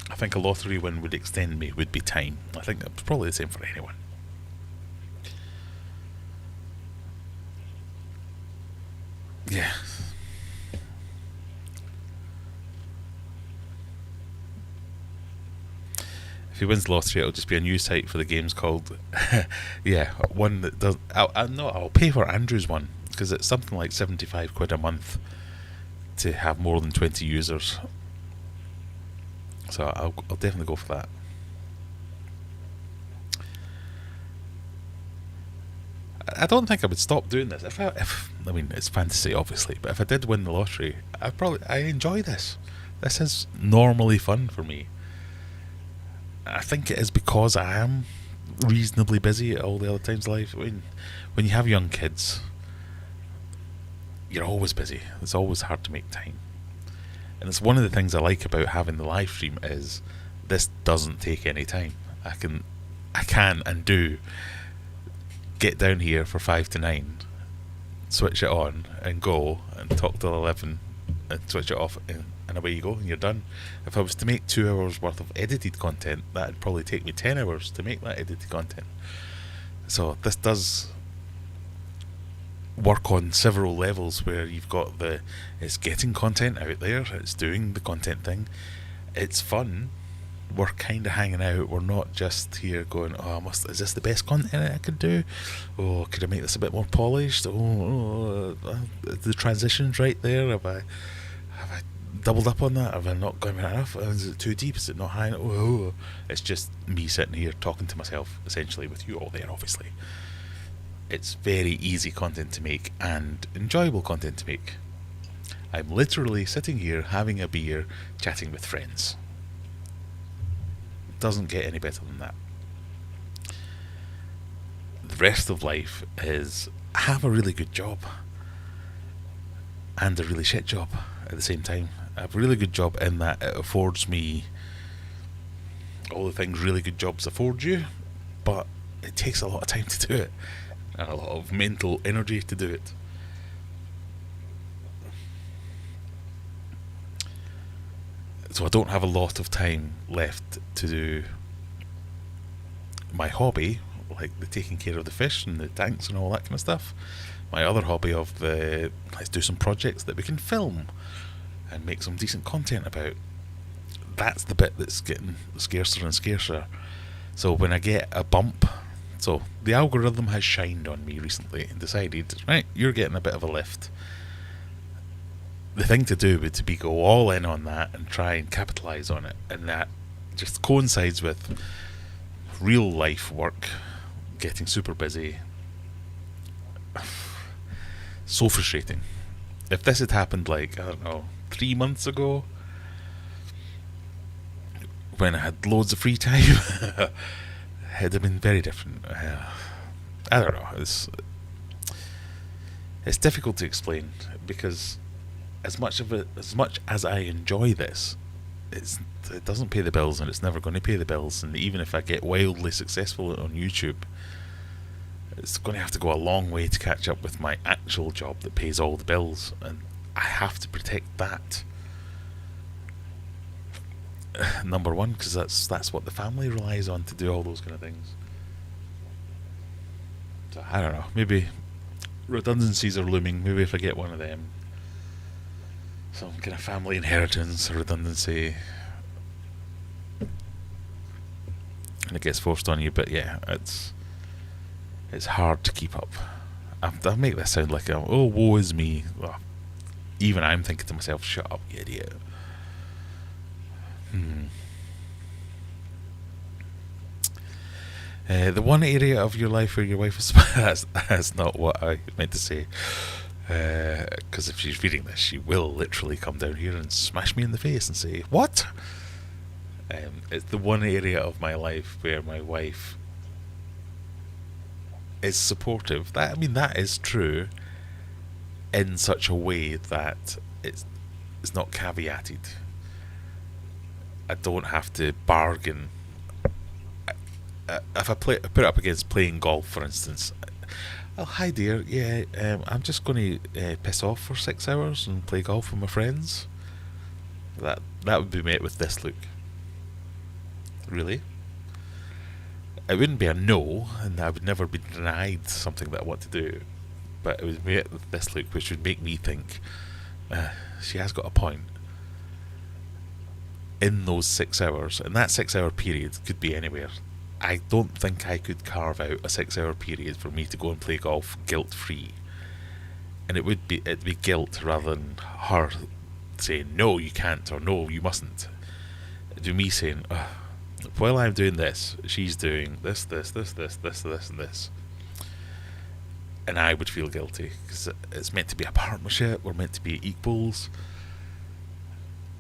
I think a lottery win would extend me would be time. I think that's probably the same for anyone. Yeah. If he wins the lottery, it'll just be a new site for the games called... yeah, one that does... I'll pay for Andrew's one, because it's something like £75 a month to have more than 20 users. So I'll definitely go for that. I don't think I would stop doing this. I mean, it's fantasy, obviously, but if I did win the lottery, I enjoy this. This is normally fun for me. I think it is because I am reasonably busy at all the other times of life. I mean, when you have young kids, you're always busy. It's always hard to make time. And it's one of the things I like about having the live stream is this doesn't take any time. I can and do get down here for 5 to 9, switch it on and go and talk till 11 and switch it off, and away you go and you're done. If I was to make 2 hours worth of edited content, that'd probably take me 10 hours to make that edited content. So this does work on several levels, where you've got it's getting content out there, it's doing the content thing, it's fun, we're kind of hanging out, we're not just here going, is this the best content I could do? Oh, could I make this a bit more polished? The transition's right there, have I doubled up on that? Have I not gone enough? Is it too deep? Is it not high enough? It's just me sitting here talking to myself, essentially, with you all there, obviously. It's very easy content to make and enjoyable content to make. I'm literally sitting here having a beer, chatting with friends. Doesn't get any better than that. The rest of life is have a really good job and a really shit job at the same time. I have a really good job in that it affords me all the things really good jobs afford you, but it takes a lot of time to do it and a lot of mental energy to do it. So I don't have a lot of time left to do my hobby, like the taking care of the fish and the tanks and all that kind of stuff. My other hobby of let's do some projects that we can film and make some decent content about. That's the bit that's getting scarcer and scarcer. So when I get a bump, so the algorithm has shined on me recently and decided, right, you're getting a bit of a lift. The thing to do would be go all in on that and try and capitalise on it, and that just coincides with real life work, getting super busy. So frustrating. If this had happened like, I don't know, 3 months ago, when I had loads of free time, it'd have been very different. I don't know, it's difficult to explain, because as much as I enjoy this, it doesn't pay the bills, and it's never going to pay the bills. And even if I get wildly successful on YouTube, it's going to have to go a long way to catch up with my actual job that pays all the bills, and I have to protect that. Number one, because that's what the family relies on to do all those kind of things. So I don't know. Maybe redundancies are looming. Maybe if I get one of them, some kind of family inheritance or redundancy, and it gets forced on you. But yeah, it's hard to keep up. I'll make this sound like oh, woe is me. Well, even I'm thinking to myself, shut up, you idiot. The one area of your life where your wife is that's not what I meant to say. Because if she's reading this, she will literally come down here and smash me in the face and say, "What?" It's the one area of my life where my wife is supportive. That is true, in such a way that it's not caveated. I don't have to bargain. If I put it up against playing golf, for instance, oh hi dear, yeah, I'm just going to piss off for 6 hours and play golf with my friends. That would be met with this look. Really? It wouldn't be a no, and I would never be denied something that I want to do, but it would be met with this look, which would make me think, she has got a point. In those 6 hours, and that 6 hour period could be anywhere. I don't think I could carve out a 6 hour period for me to go and play golf guilt free. And it'd be guilt rather than her saying no you can't or no you mustn't. It'd be me saying, while I'm doing this, she's doing this, and this. And I would feel guilty because it's meant to be a partnership. We're meant to be equals.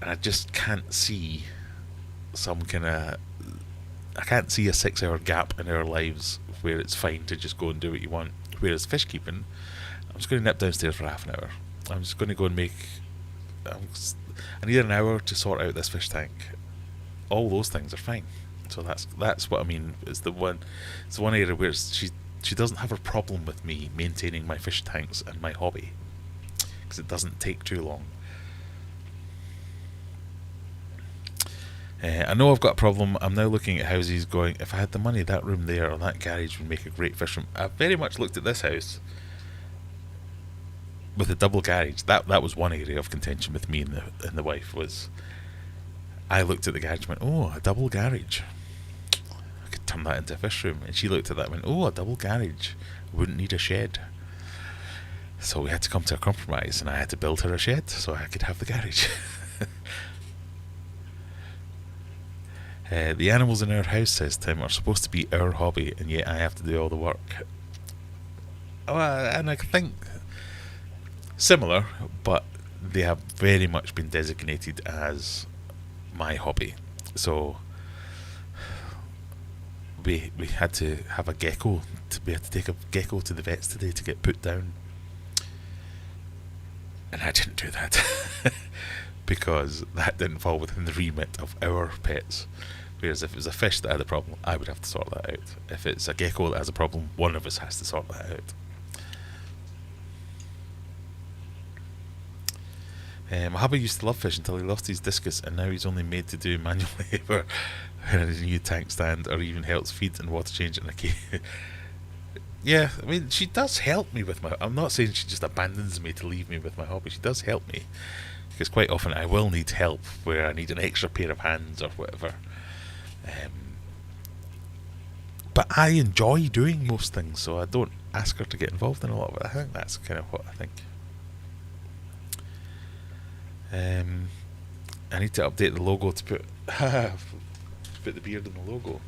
And I just can't see I can't see a 6 hour gap in our lives where it's fine to just go and do what you want. Whereas fish keeping, I'm just going to nip downstairs for half an hour. I'm just going to go and I need an hour to sort out this fish tank. All those things are fine. So that's what I mean. It's the one area where she doesn't have a problem with me maintaining my fish tanks and my hobby, because it doesn't take too long. I know I've got a problem. I'm now looking at houses going, if I had the money, that room there or that garage would make a great fish room. I very much looked at this house with a double garage. That was one area of contention with me and the wife. Was I looked at the garage and went, oh, a double garage, I could turn that into a fish room. And she looked at that and went, oh, a double garage, wouldn't need a shed. So we had to come to a compromise, and I had to build her a shed so I could have the garage. The animals in our house, says Tim, are supposed to be our hobby, and yet I have to do all the work. And I think similar, but they have very much been designated as my hobby. So we had to have a gecko. We had to take a gecko to the vets today to get put down, and I didn't do that because that didn't fall within the remit of our pets. Whereas if it was a fish that had a problem, I would have to sort that out. If it's a gecko that has a problem, one of us has to sort that out. My hubby used to love fish until he lost his discus, and now he's only made to do manual labour in a new tank stand, or even helps feed and water change in a cage. Yeah, I mean, she does help me with my... I'm not saying she just abandons me to leave me with my hobby. She does help me, because quite often I will need help where I need an extra pair of hands or whatever. But I enjoy doing most things, so I don't ask her to get involved in a lot of it. I think that's kind of what I think. I need to update the logo to put the beard in the logo.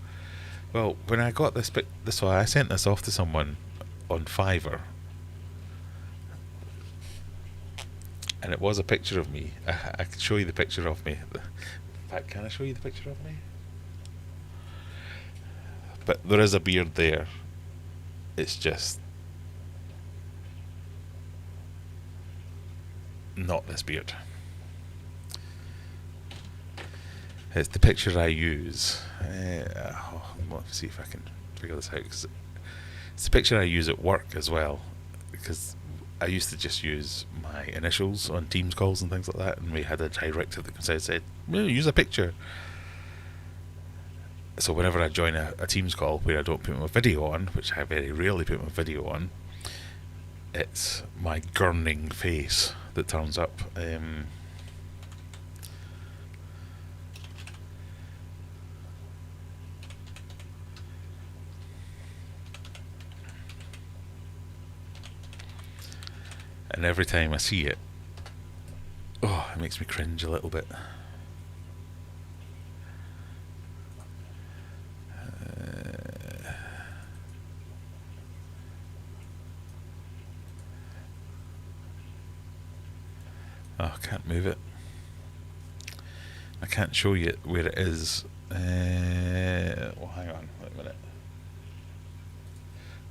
Well, when I got this one, I sent this off to someone on Fiverr, and it was a picture of me. I could show you the picture of me. In fact, can I show you the picture of me? But there is a beard there. It's just not this beard. It's the picture I use. Let's see if I can figure this out. 'Cause it's the picture I use at work as well. Because I used to just use my initials on Teams calls and things like that, and we had a directive that said, well, use a picture. So whenever I join a Teams call where I don't put my video on, which I very rarely put my video on, it's my gurning face that turns up. And every time I see it, it makes me cringe a little bit. I can't move it. I can't show you where it is. Well, hang on, wait a minute.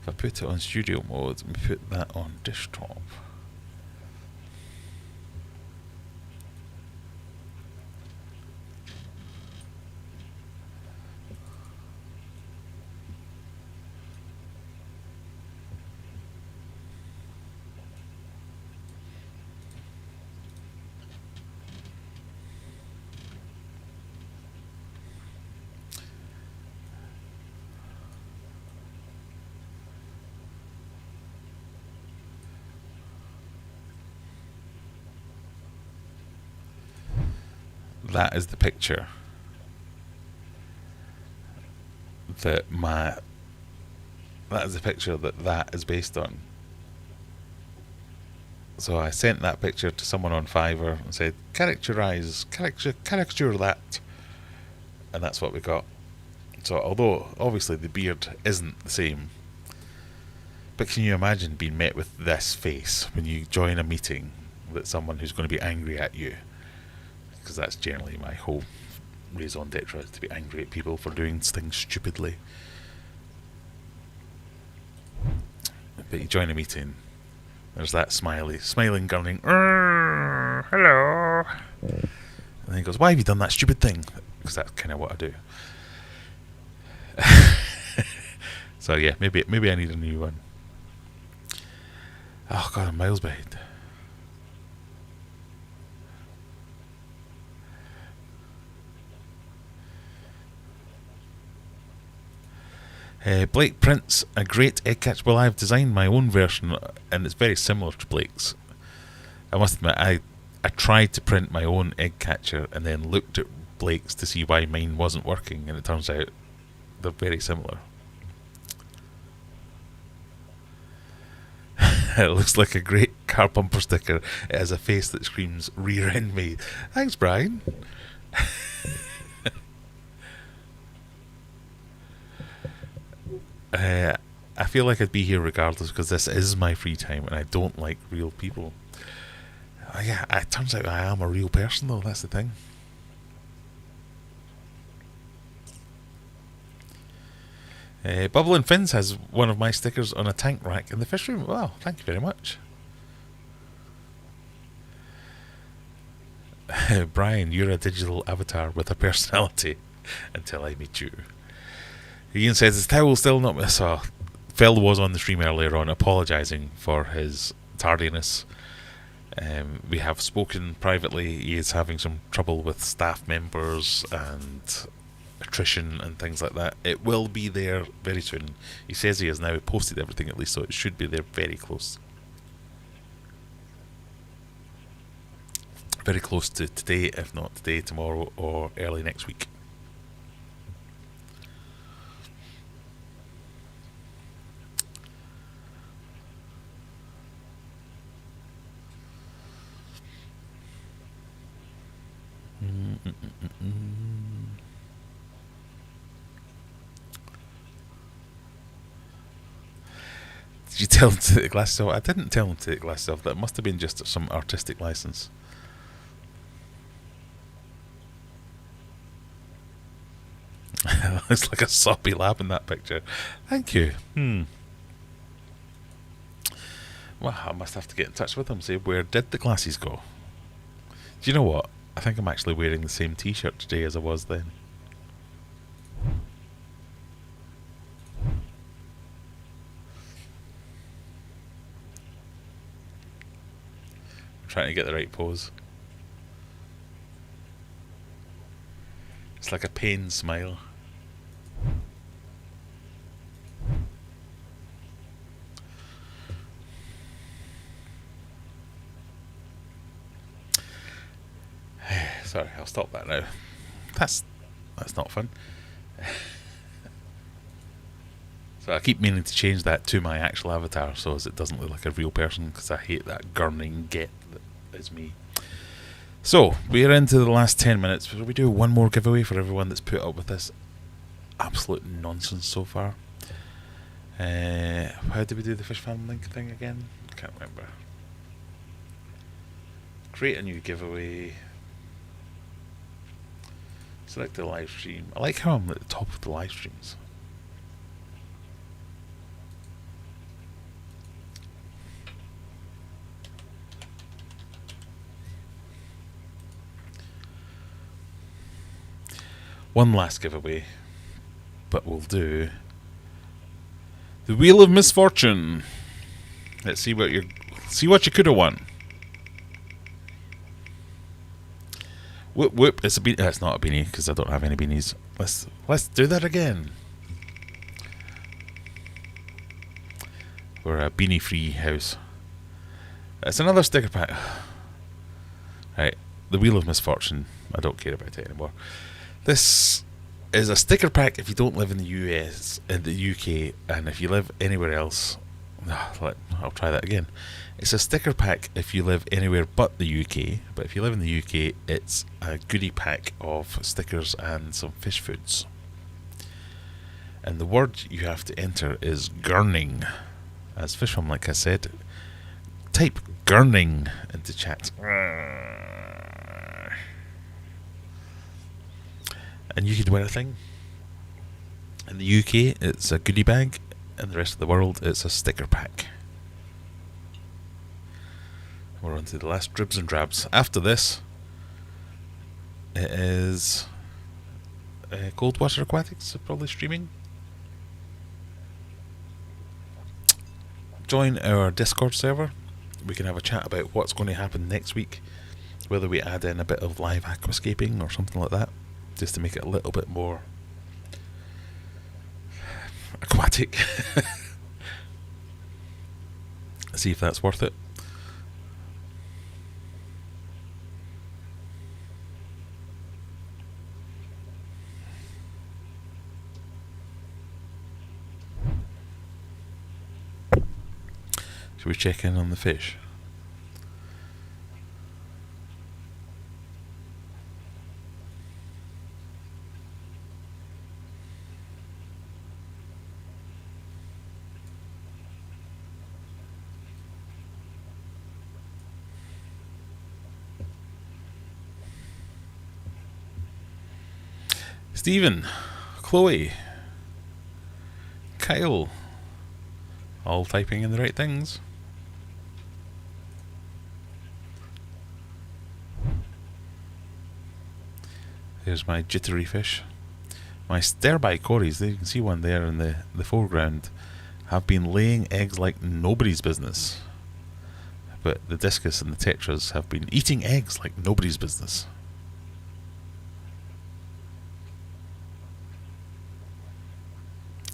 If I put it on studio mode and put that on desktop. That is the picture that that is based on. So I sent that picture to someone on Fiverr and said, caricature that, and that's what we got. So although obviously the beard isn't the same, but can you imagine being met with this face when you join a meeting with someone who's going to be angry at you? Because that's generally my whole raison d'etre, is to be angry at people for doing things stupidly. But you join a meeting, there's that smiling gurning, hello. And then he goes, why have you done that stupid thing? Because that's kind of what I do. So yeah, maybe I need a new one. Oh god, I'm miles behind. Blake prints a great egg catcher. Well, I've designed my own version, and it's very similar to Blake's. I must admit, I tried to print my own egg catcher and then looked at Blake's to see why mine wasn't working, and it turns out they're very similar. It looks like a great car bumper sticker. It has a face that screams, rear end me. Thanks, Brian. I feel like I'd be here regardless because this is my free time and I don't like real people. Yeah, it turns out I am a real person though, that's the thing. Bubble and Fins has one of my stickers on a tank rack in the fish room. Wow, thank you very much. Brian, you're a digital avatar with a personality until I meet you. Ian says his towel still not... So, Phil was on the stream earlier on apologising for his tardiness. We have spoken privately. He is having some trouble with staff members and attrition and things like that. It will be there very soon. He says he has now posted everything at least, so it should be there very close. Very close to today, if not today, tomorrow, or early next week. Did you tell him to take the glasses off? I didn't tell him to take the glasses off. That must have been just some artistic license. Looks like a soppy lab in that picture. Thank you. Well, I must have to get in touch with him and say, where did the glasses go? Do you know what? I think I'm actually wearing the same t-shirt today as I was then. I'm trying to get the right pose. It's like a pain smile. Sorry, I'll stop that now. That's not fun. So I keep meaning to change that to my actual avatar so as it doesn't look like a real person, because I hate that gurning get that is me. So, we're into the last 10 minutes. Will we do one more giveaway for everyone that's put up with this absolute nonsense so far? How did we do the fish farm link thing again? I can't remember. Create a new giveaway. Select the live stream. I like how I'm at the top of the live streams. One last giveaway, but we'll do the Wheel of Misfortune. Let's see what you could have won. Whoop whoop! It's a beanie. It's not a beanie because I don't have any beanies. Let's do that again. We're a beanie-free house. It's another sticker pack. Right, the Wheel of Misfortune. I don't care about it anymore. This is a sticker pack if you don't live in the US, in the UK, and if you live anywhere else. I'll try that again. It's a sticker pack if you live anywhere but the UK, but if you live in the UK, it's a goodie pack of stickers and some fish foods. And the word you have to enter is gurning. As Fishhome, like I said, type gurning into chat. And you could win a thing. In the UK, it's a goodie bag. In the rest of the world, it's a sticker pack. We're on to the last dribs and drabs. After this, it is Coldwater Aquatics, probably streaming. Join our Discord server. We can have a chat about what's going to happen next week. Whether we add in a bit of live aquascaping or something like that, just to make it a little bit more aquatic. See if that's worth it. Should we check in on the fish? Stephen, Chloe, Kyle, all typing in the right things. There's my jittery fish. My sterbai cories, you can see one there in the foreground, have been laying eggs like nobody's business. But the discus and the tetras have been eating eggs like nobody's business.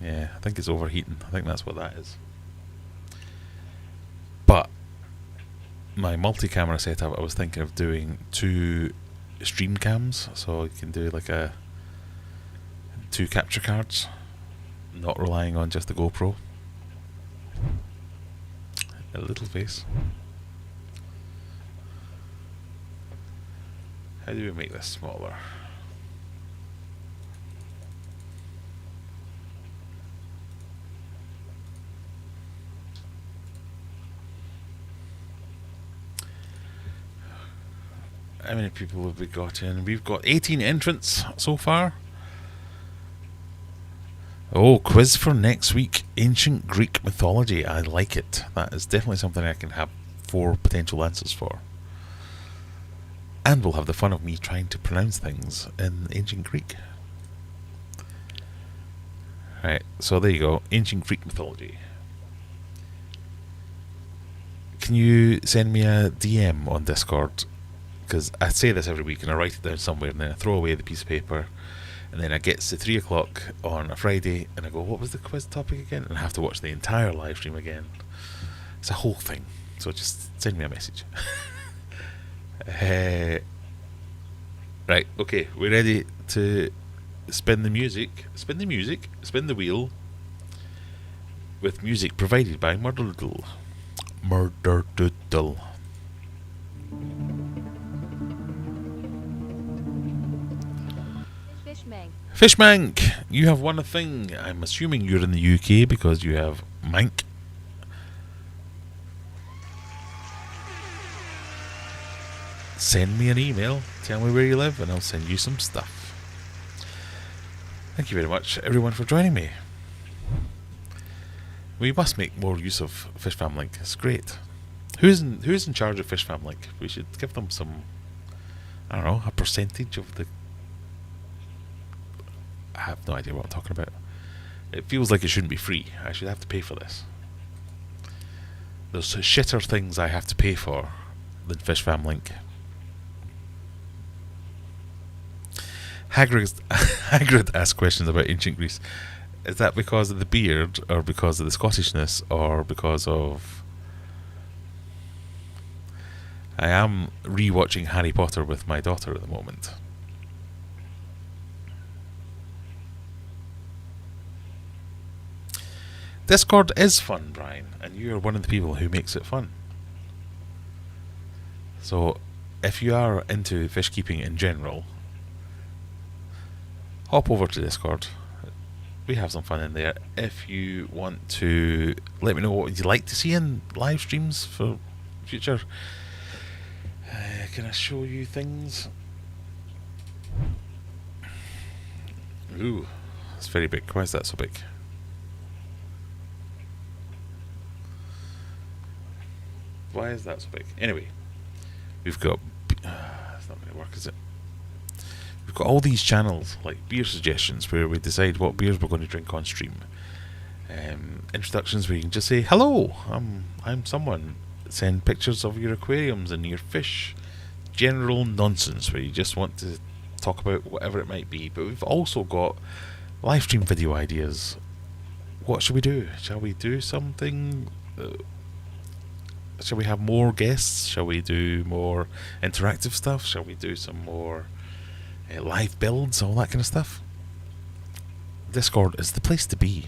Yeah, I think it's overheating. I think that's what that is. But my multi-camera setup, I was thinking of doing 2 stream cams, so you can do like 2 capture cards, not relying on just the GoPro. A little face. How do we make this smaller? How many people have we got in? We've got 18 entrants so far. Oh, quiz for next week. Ancient Greek mythology. I like it. That is definitely something I can have 4 potential answers for. And we'll have the fun of me trying to pronounce things in ancient Greek. Right, so there you go, ancient Greek mythology. Can you send me a DM on Discord? Because I say this every week and I write it down somewhere and then I throw away the piece of paper and then I get to 3 o'clock on a Friday and I go, what was the quiz topic again? And I have to watch the entire live stream again. It's a whole thing. So just send me a message. Right, okay, we're ready to spin the music. Spin the wheel. With music provided by Murder Doodle. Murder Doodle. Fishmank, you have won a thing. I'm assuming you're in the UK because you have Mank. Send me an email, tell me where you live, and I'll send you some stuff. Thank you very much, everyone, for joining me. We must make more use of FishFam Link. It's great. Who's in charge of FishFam Link? We should give them some, I don't know, a percentage of the... I have no idea what I'm talking about. It feels like it shouldn't be free. I should have to pay for this. There's shitter things I have to pay for than FishFam Link. Hagrid asked questions about ancient Greece. Is that because of the beard, or because of the Scottishness, or because of... I am re-watching Harry Potter with my daughter at the moment. Discord is fun, Brian, and you are one of the people who makes it fun. So, if you are into fish keeping in general, hop over to Discord. We have some fun in there. If you want to let me know what you'd like to see in live streams for future, can I show you things? Ooh, it's very big. Why is that so big? Why is that so big? Anyway, we've got... it's not going to work, is it? We've got all these channels, like beer suggestions, where we decide what beers we're going to drink on stream. Introductions where you can just say, hello, I'm someone. Send pictures of your aquariums and your fish. General nonsense, where you just want to talk about whatever it might be. But we've also got live stream video ideas. What should we do? Shall we do something... shall we have more guests? Shall we do more interactive stuff? Shall we do some more live builds, all that kind of stuff? Discord is the place to be.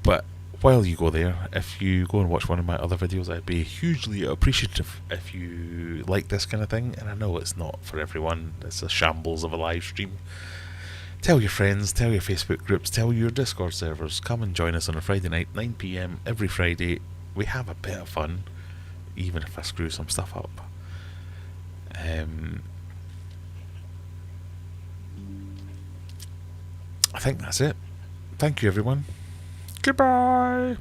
But while you go there, if you go and watch one of my other videos, I'd be hugely appreciative if you like this kind of thing. And I know it's not for everyone. It's a shambles of a live stream. Tell your friends, tell your Facebook groups, tell your Discord servers. Come and join us on a Friday night, 9 PM every Friday. We have a bit of fun, even if I screw some stuff up. I think that's it. Thank you, everyone. Goodbye.